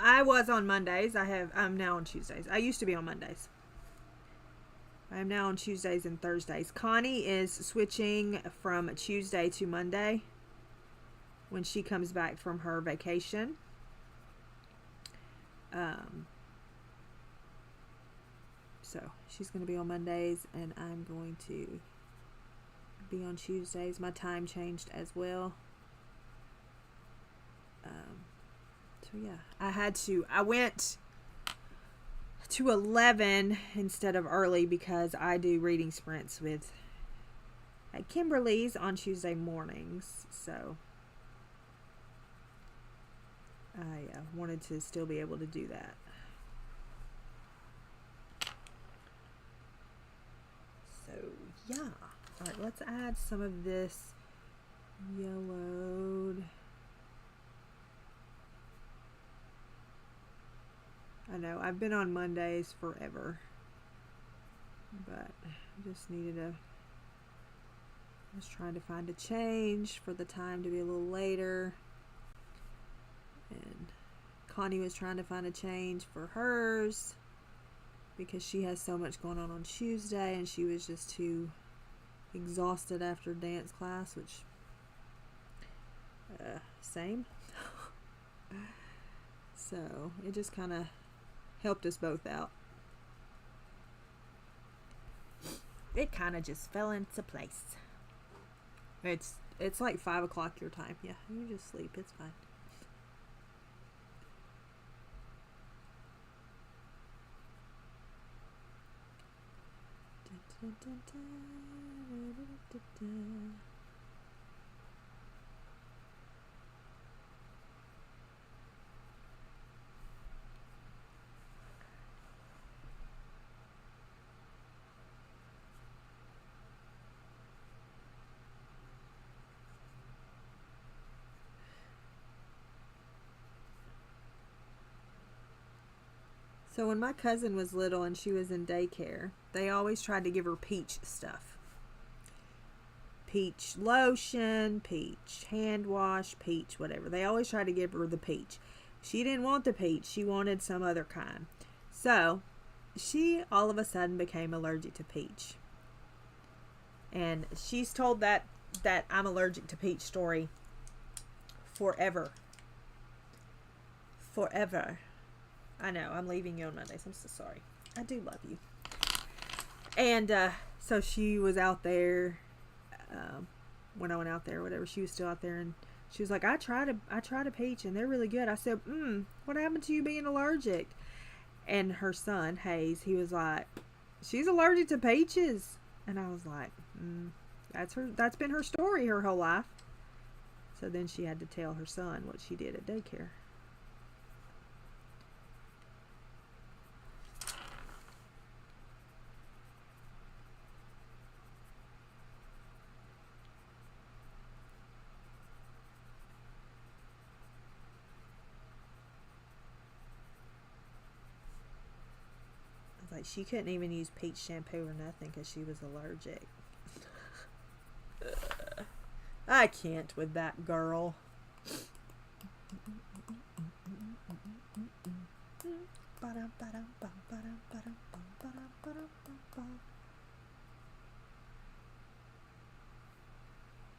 S1: I was on Mondays. I'm now on Tuesdays. I used to be on Mondays. I am now on Tuesdays and Thursdays. Connie is switching from Tuesday to Monday when she comes back from her vacation. So she's going to be on Mondays and I'm going to be on Tuesdays. My time changed as well. So yeah, I went to 11 instead of early because I do reading sprints at Kimberly's on Tuesday mornings. So I wanted to still be able to do that. So yeah, all right, let's add some of this yellowed. I know, I've been on Mondays forever, but I just needed I was trying to find a change for the time to be a little later. And Connie was trying to find a change for hers because she has so much going on Tuesday, and she was just too exhausted after dance class, which same. So it just kind of helped us both out. It kind of just fell into place. It's like 5 o'clock your time. Yeah, you just sleep. It's fine. So when my cousin was little and she was in daycare, they always tried to give her peach stuff. Peach lotion, peach hand wash, peach whatever. They always tried to give her the peach. She didn't want the peach. She wanted some other kind. So she all of a sudden became allergic to peach. And she's told that I'm allergic to peach story forever. Forever. I know, I'm leaving you on Mondays. I'm so sorry. I do love you. And so she was out there when I went out there or whatever. She was still out there, and she was like, I tried a peach and they're really good. I said, what happened to you being allergic? And her son, Hayes, he was like, she's allergic to peaches. And I was like, that's been her story her whole life. So then she had to tell her son what she did at daycare. Like, she couldn't even use peach shampoo or nothing because she was allergic. I can't with that girl.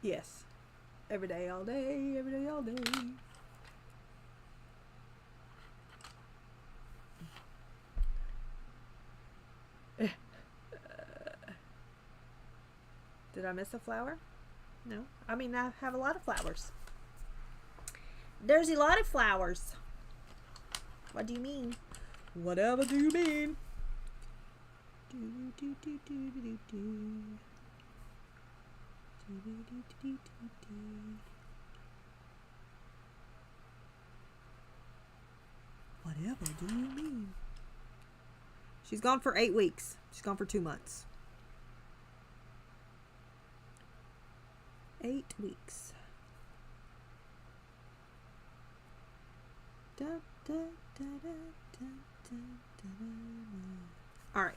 S1: Yes. Every day, all day, every day, all day. Did I miss a flower? No. I mean, I have a lot of flowers. There's a lot of flowers. What do you mean? Whatever do you mean? Whatever do you mean? She's gone for 8 weeks. She's gone for 2 months. 8 weeks. Alright.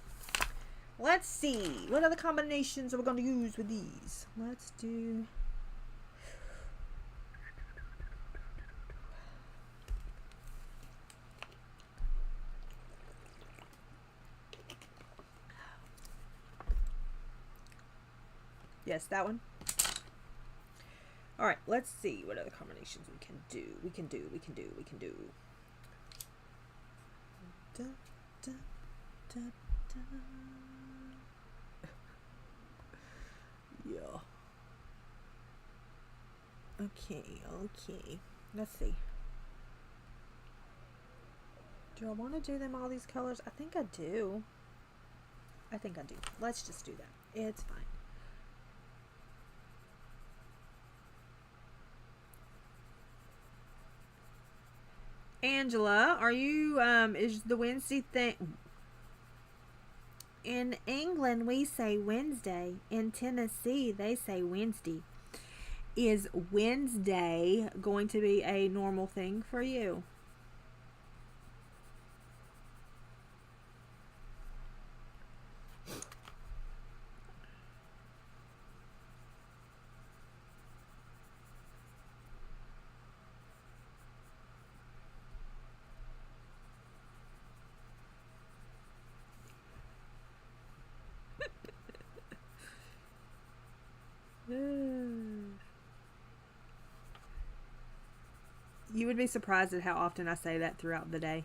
S1: Let's see. What other combinations are we going to use with these? Let's do... Yes, that one. All right, let's see what other combinations we can do. We can do. Da, da, da, da. Yeah. Okay. Let's see. Do I want to do them all these colors? I think I do. Let's just do that. It's fine. Angela, are you, is the Wednesday thing... In England, we say Wednesday. In Tennessee, they say Wednesday. Is Wednesday going to be a normal thing for you? You would be surprised at how often I say that throughout the day.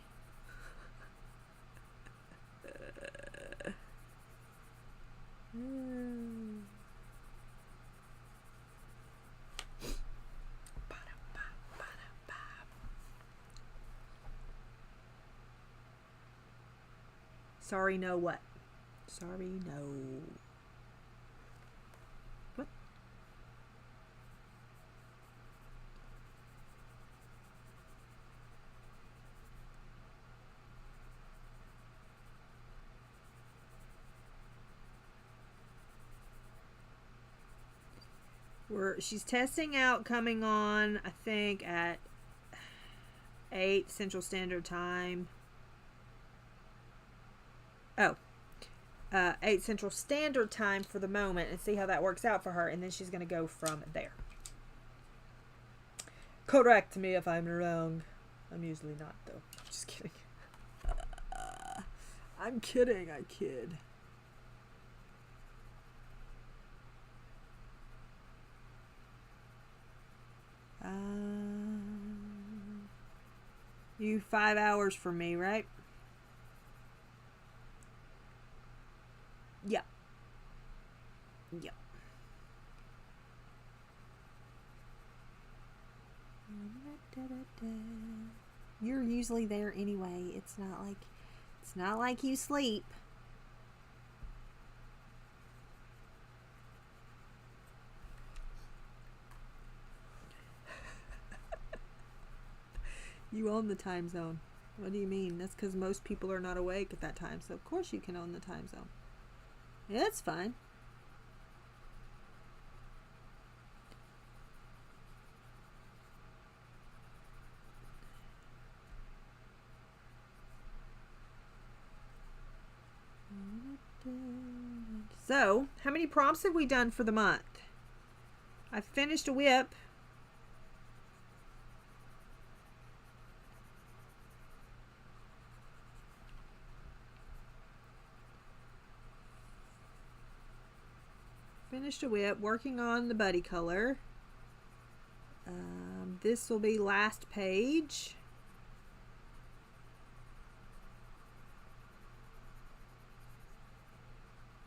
S1: Sorry, no what? Sorry, no. What? She's testing out coming on, I think, at 8 Central Standard Time. 8 Central Standard Time for the moment, and see how that works out for her, and then she's going to go from there. Correct me if I'm wrong. I'm usually not, though. Just kidding. I'm kidding, I kid. You 5 hours for me, right? Yeah. Yeah. You're usually there anyway. It's not like you sleep. You own the time zone. What do you mean? That's because most people are not awake at that time, so of course you can own the time zone. Yeah, it's fine. So, how many prompts have we done for the month? I finished a whip. Working on the buddy color. This will be last page.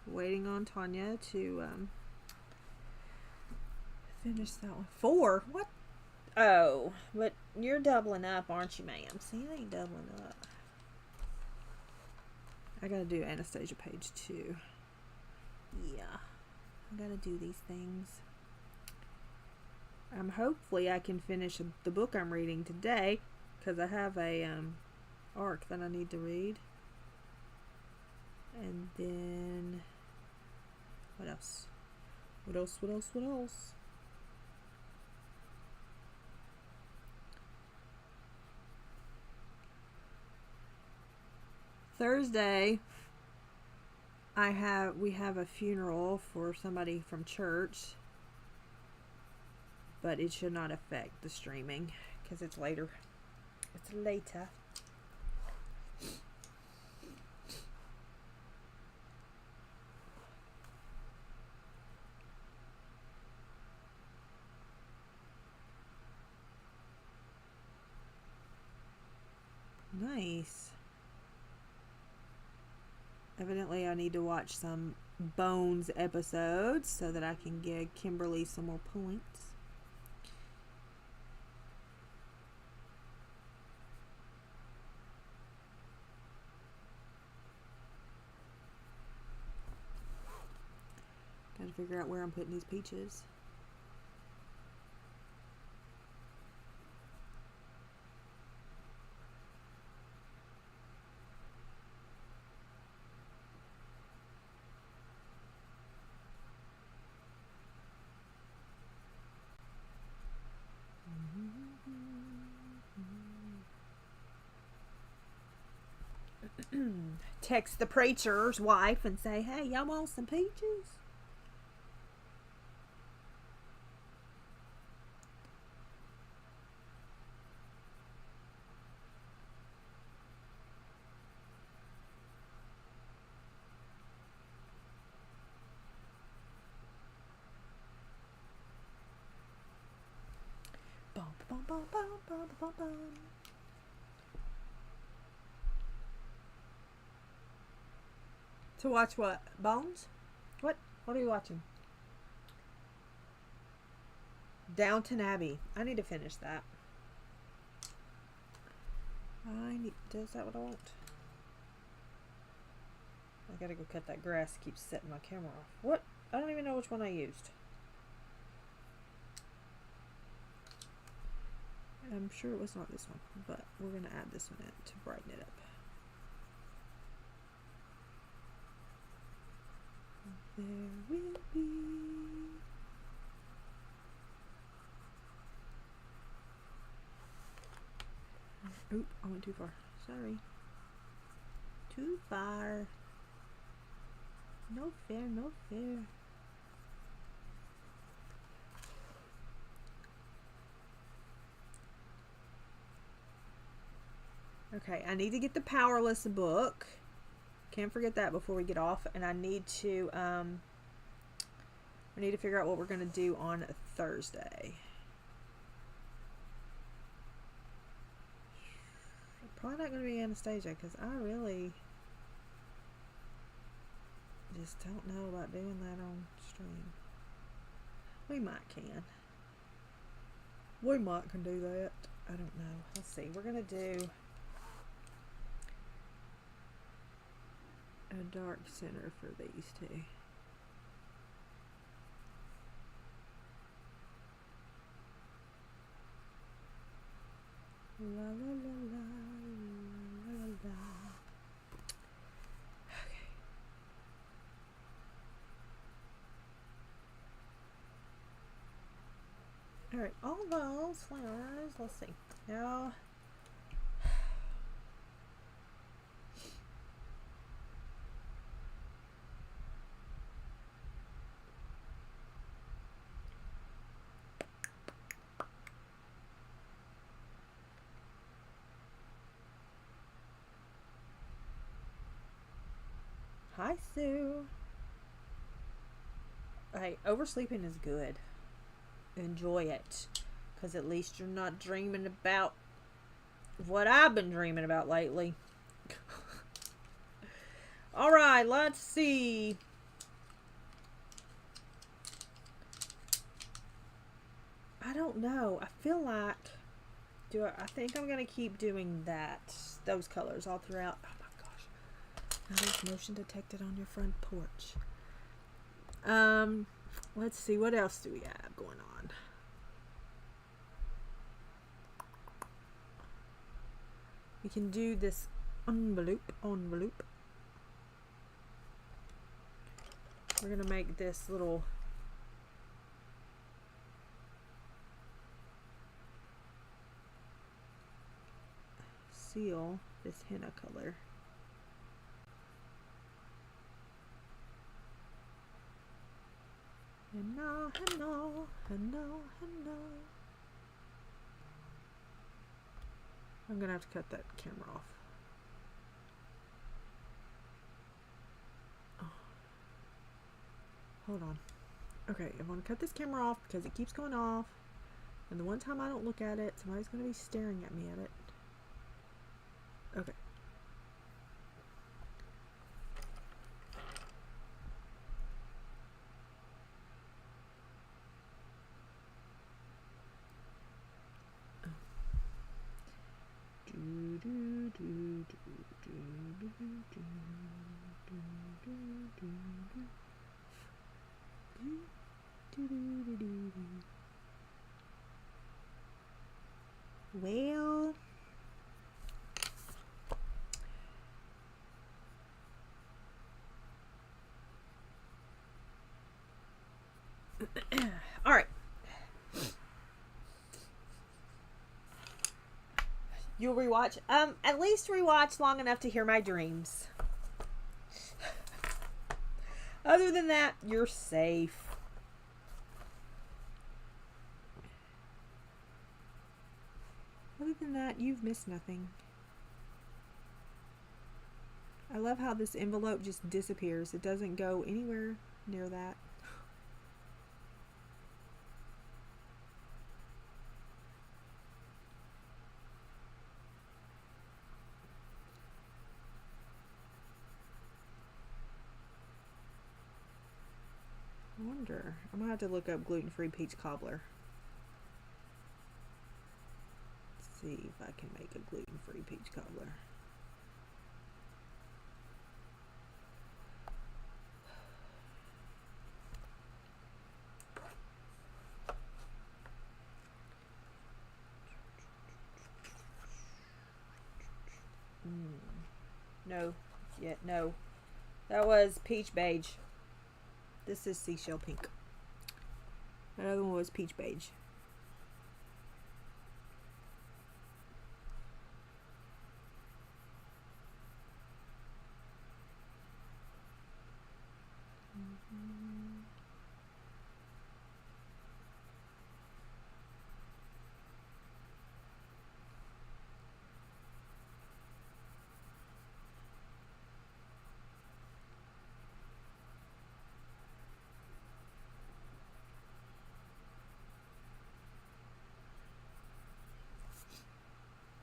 S1: Waiting on Tanya to finish that one. 4? What? Oh, but you're doubling up, aren't you, ma'am? See, I ain't doubling up. I gotta do Anastasia page 2. Yeah, I gotta do these things. Hopefully I can finish the book I'm reading today, because I have a arc that I need to read. And then what else? What else? Thursday we have a funeral for somebody from church, but it should not affect the streaming because it's later. It's later. Nice. Evidently I need to watch some Bones episodes so that I can give Kimberly some more points. Gotta figure out where I'm putting these peaches. Text the preacher's wife and say, hey, y'all want some peaches? bum, bum. To watch what? Bones? What? What are you watching? Downton Abbey. I need to finish that. Is that what I want? I gotta go cut that grass. It keeps setting my camera off. What? I don't even know which one I used. I'm sure it was not this one, but we're gonna add this one in to brighten it up. There will be oop, I went too far. Sorry. Too far. No fair, no fair. Okay, I need to get the Powerless book. Can't forget that before we get off. And I need to figure out what we're gonna do on Thursday. Probably not gonna be Anastasia because I really just don't know about doing that on stream. We might can. We might can do that. I don't know. Let's see. We're gonna do a dark center for these two. La la la la la la la. Okay. All right, all those flowers. Let's see. Now, hi, Sue. Hey, oversleeping is good. Enjoy it. Because at least you're not dreaming about what I've been dreaming about lately. Alright, let's see. I don't know. I feel like... I think I'm going to keep doing those colors all throughout. Oh my gosh. Now there's motion detected on your front porch. Let's see. What else do we have going on? We can do this envelope. We're going to make this little seal, this henna color. Henna, henna, henna, henna. I'm gonna have to cut that camera off. Oh. Hold on. Okay, I'm gonna cut this camera off because it keeps going off. And the one time I don't look at it, somebody's gonna be staring at me at it. Okay. Well, all right. You'll rewatch. At least rewatch long enough to hear my dreams. Other than that, you're safe. Other than that, you've missed nothing. I love how this envelope just disappears. It doesn't go anywhere near that. sure. I'm gonna have to look up gluten-free peach cobbler. Let's see if I can make a gluten-free peach cobbler. No, yet no. That was peach beige. This is seashell pink. That other one was peach beige.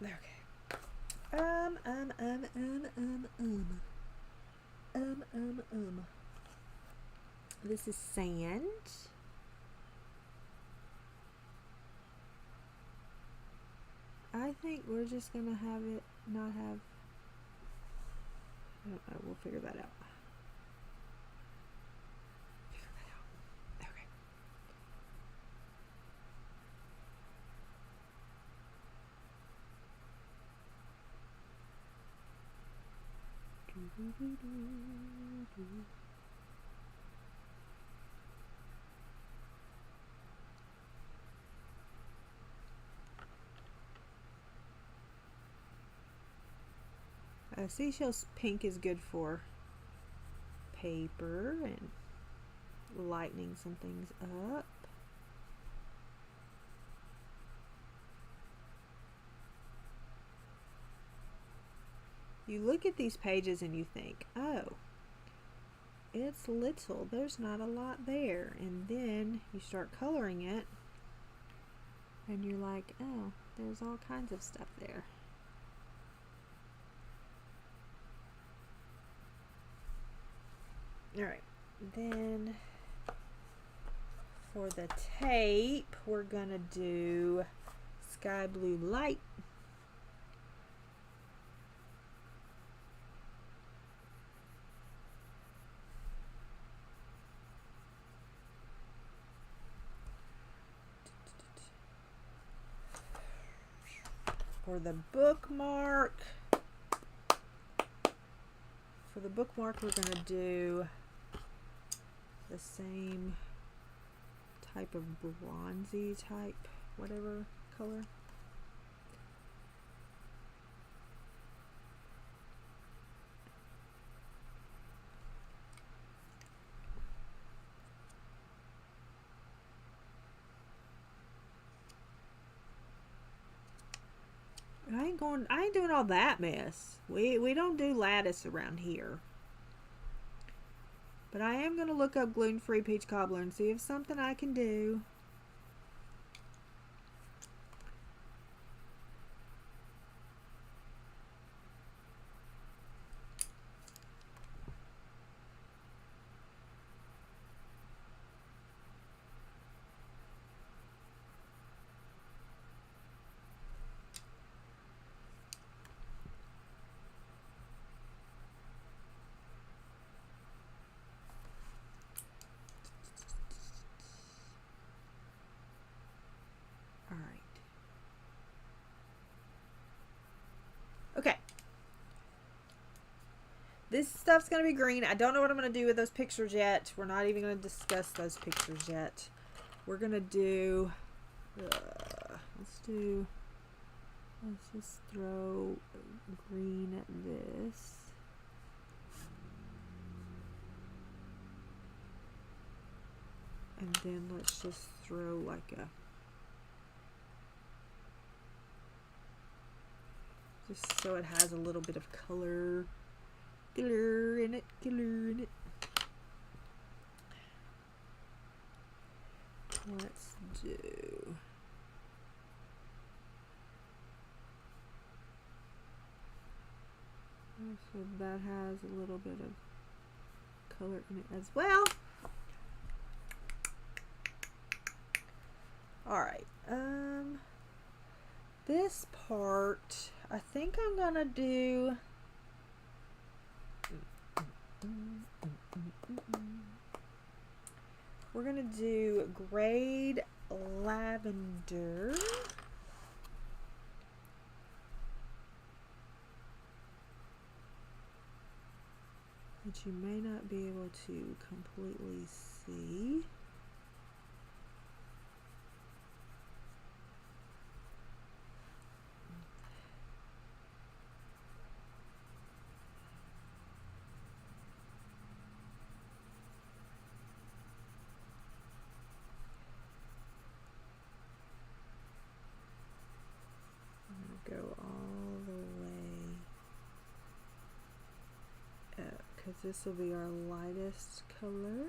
S1: Okay. This is sand. I think we're just gonna have it not have. I don't know. We'll figure that out. Seashell pink is good for paper and lightening some things up. You look at these pages and you think, oh, it's little, there's not a lot there. And then you start coloring it and you're like, oh, there's all kinds of stuff there. All right, then for the tape, we're gonna do Sky Blue Light. For the bookmark, we're gonna do the same type of bronzy type, whatever color. I ain't doing all that mess. We don't do lattice around here. But I am going to look up gluten-free peach cobbler and see if something I can do. Okay. This stuff's going to be green. I don't know what I'm going to do with those pictures yet. We're not even going to discuss those pictures yet. We're going to do... let's just throw green at this. And then let's just throw like a... just so it has a little bit of color in it. Let's do... so that has a little bit of color in it as well. All right. This part, I think I'm gonna do. We're gonna do grade lavender. Which you may not be able to completely see. Go all the way up because this will be our lightest color.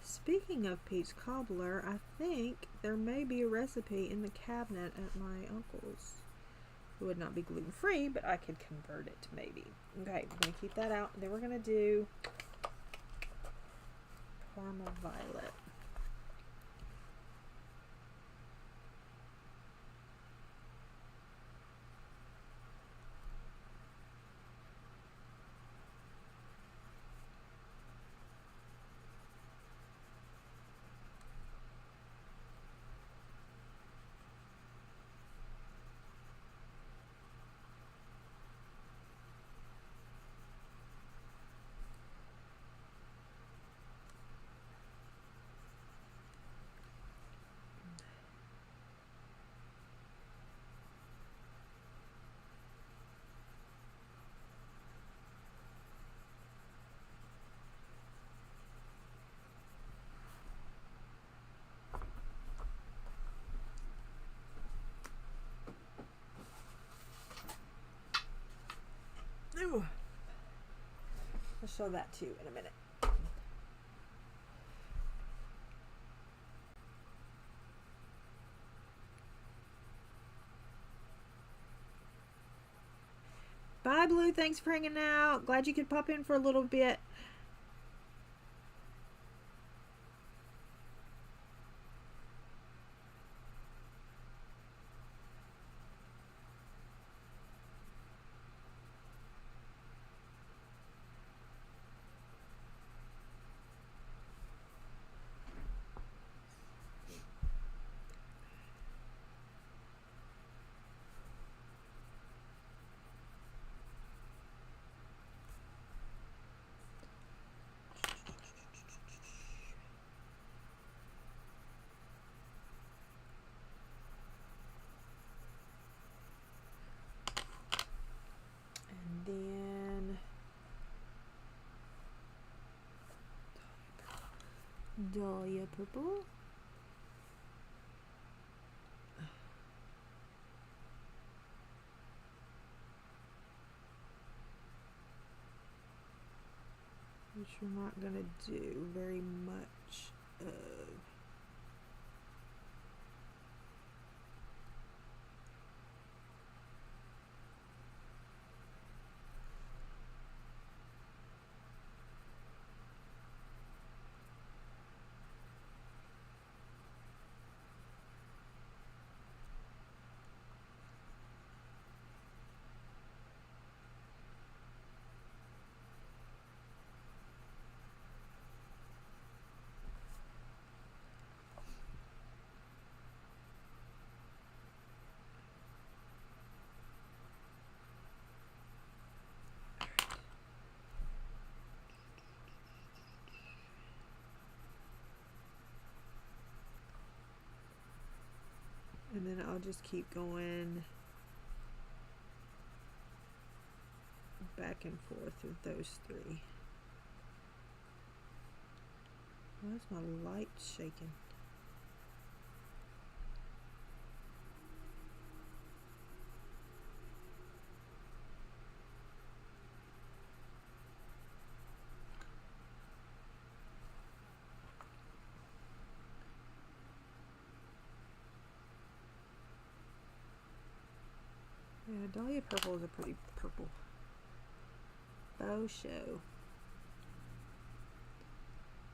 S1: Speaking of peach cobbler, I think there may be a recipe in the cabinet at my uncle's. It would not be gluten-free, but I could convert it maybe. Okay, we're going to keep that out. Then we're going to do caramel violet. Ooh. I'll show that too in a minute. Bye, Blue. Thanks for hanging out. Glad you could pop in for a little bit. Then Dahlia purple. Which we're not going to do very much of. And then I'll just keep going back and forth with those three. Why is my light shaking? Yeah, Dahlia purple is a pretty purple. Bow show.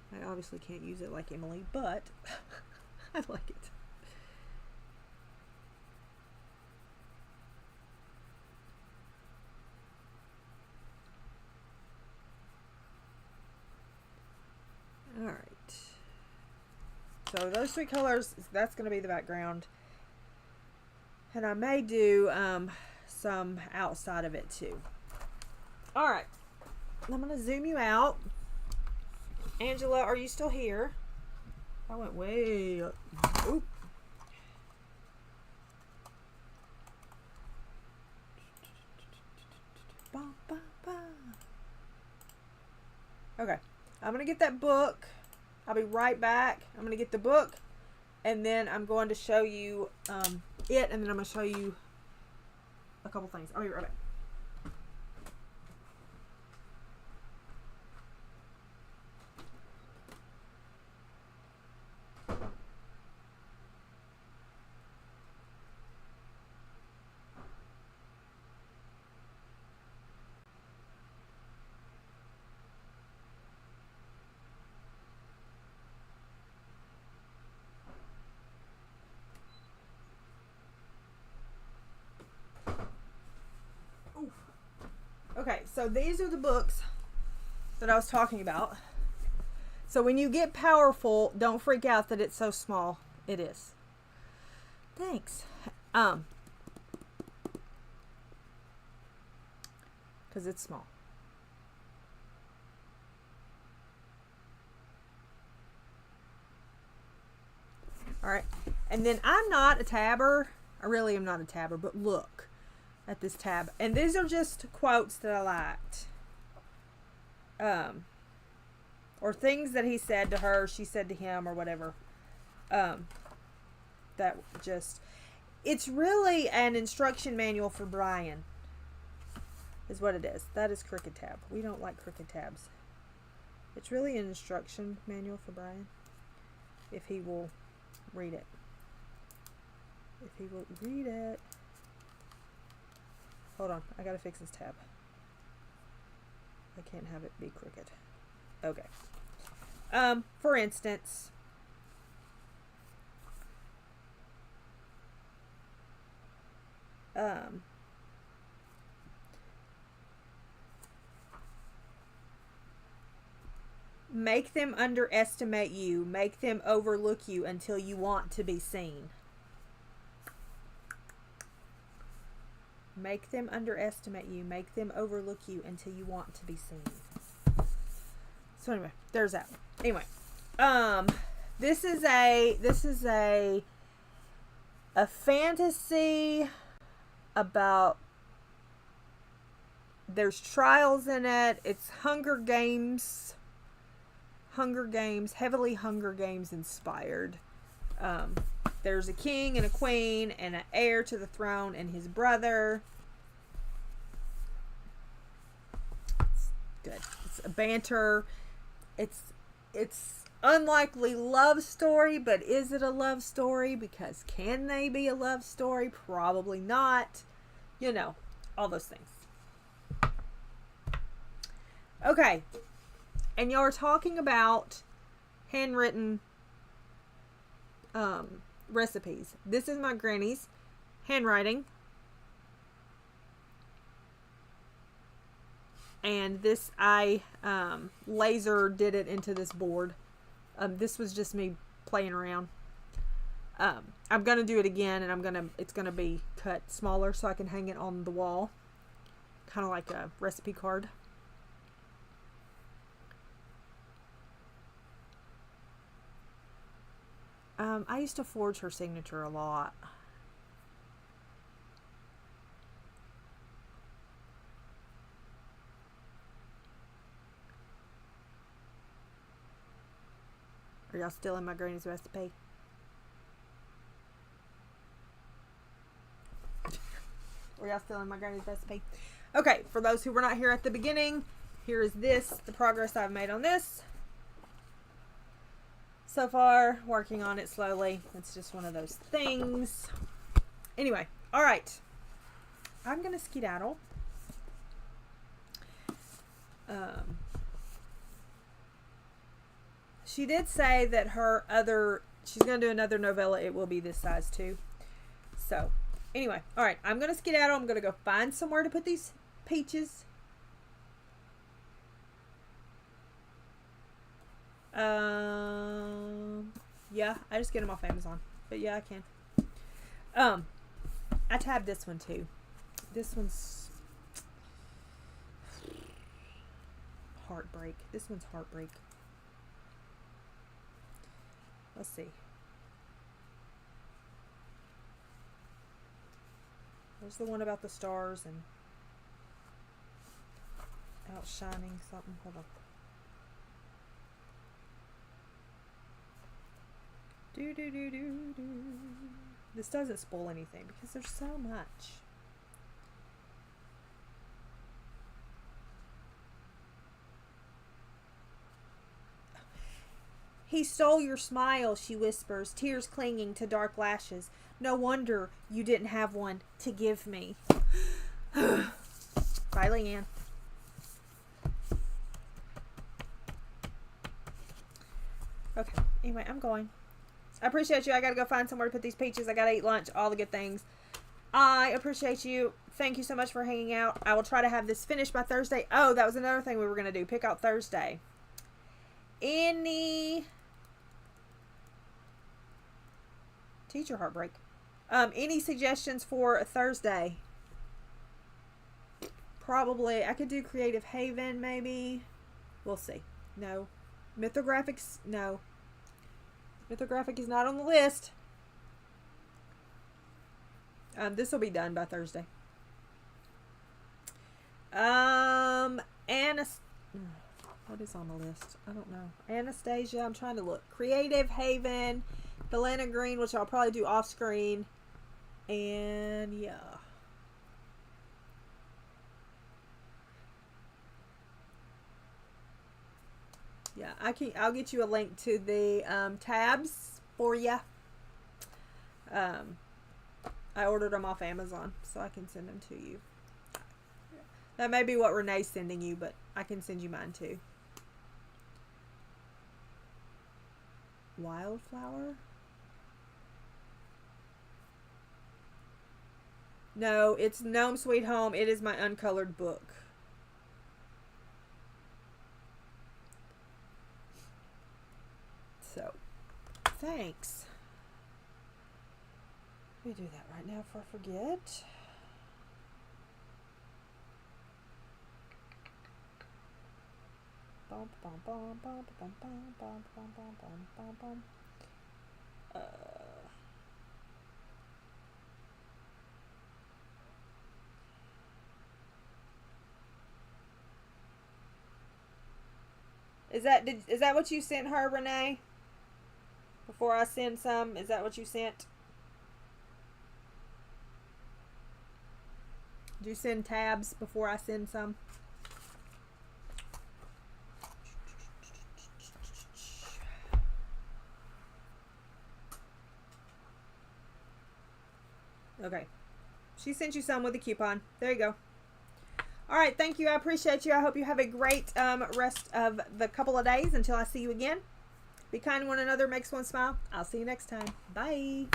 S1: I obviously can't use it like Emily, but I like it. All right. So those three colors, that's going to be the background. And I may do some outside of it too. All right. I'm going to zoom you out. Angela, are you still here? I went way up. Oop. Ba, ba, ba. Okay. I'm going to get that book. I'll be right back. I'm going to get the book. And then I'm going to show you it. And then I'm going to show you a couple things. I'll be right back. Okay, so these are the books that I was talking about. So when you get powerful, don't freak out that it's so small. It is. Thanks. Because it's small. All right. And then I'm not a tabber. I really am not a tabber, but look at this tab. And these are just quotes that I liked. Or things that he said to her, she said to him, or whatever. That just, it's really an instruction manual for Brian, is what it is. That is Cricut tab. We don't like Cricut tabs. It's really an instruction manual for Brian, if he will read it. If he will read it. Hold on, I gotta fix this tab. I can't have it be crooked. Okay. For instance, make them underestimate you. Make them overlook you until you want to be seen. Make them underestimate you. Make them overlook you until you want to be seen. So anyway, there's that. Anyway, this is a fantasy about, there's trials in it. It's Hunger Games, heavily Hunger Games inspired. There's a king and a queen and an heir to the throne and his brother. It's good. It's a banter. It's unlikely love story, but is it a love story? Because can they be a love story? Probably not. You know, all those things. Okay. And y'all are talking about handwritten recipes. This is my granny's handwriting. And this, I laser did it into this board. This was just me playing around. I'm going to do it again, and it's going to be cut smaller so I can hang it on the wall. Kind of like a recipe card. I used to forge her signature a lot. Are y'all still in my granny's recipe? Are y'all still in my granny's recipe? Okay, for those who were not here at the beginning, here is the progress I've made on this. So far, working on it slowly. It's just one of those things. Anyway, all right. I'm going to skedaddle. She did say that she's going to do another novella. It will be this size too. So, anyway, all right. I'm going to skedaddle. I'm going to go find somewhere to put these peaches. Yeah, I just get them off Amazon. But yeah, I can. I tabbed this one too. This one's heartbreak. This one's heartbreak. Let's see. There's the one about the stars and outshining something. Hold on. This doesn't spoil anything because there's so much. He stole your smile, she whispers, tears clinging to dark lashes. No wonder you didn't have one to give me. Bye, Leanne. Okay, anyway, I'm going. I appreciate you. I gotta go find somewhere to put these peaches. I gotta eat lunch, all the good things. I appreciate you. Thank you so much for hanging out. I will try to have this finished by Thursday. Oh, that was another thing we were gonna do. Pick out Thursday. Any teacher heartbreak. Any suggestions for Thursday? Probably I could do Creative Haven, maybe. We'll see. No. Mythographics, no. Mythographic is not on the list. This will be done by Thursday. What is on the list? I don't know. Anastasia, I'm trying to look. Creative Haven, Helena Green, which I'll probably do off screen. And yeah. Yeah, I'll get you a link to the tabs for you. I ordered them off Amazon, so I can send them to you. That may be what Renee's sending you, but I can send you mine too. Wildflower? No, it's Gnome Sweet Home. It is my uncolored book. So, thanks. Let me do that right now before I forget. Bum, bum, bum, bum, bum, bum, bum, bum, bum, bum, bum. Is that what you sent her, Renee? Before I send some, is that what you sent? Do you send tabs before I send some? Okay. She sent you some with a coupon. There you go. All right. Thank you. I appreciate you. I hope you have a great rest of the couple of days until I see you again. Be kind to one another. Makes one smile. I'll see you next time. Bye.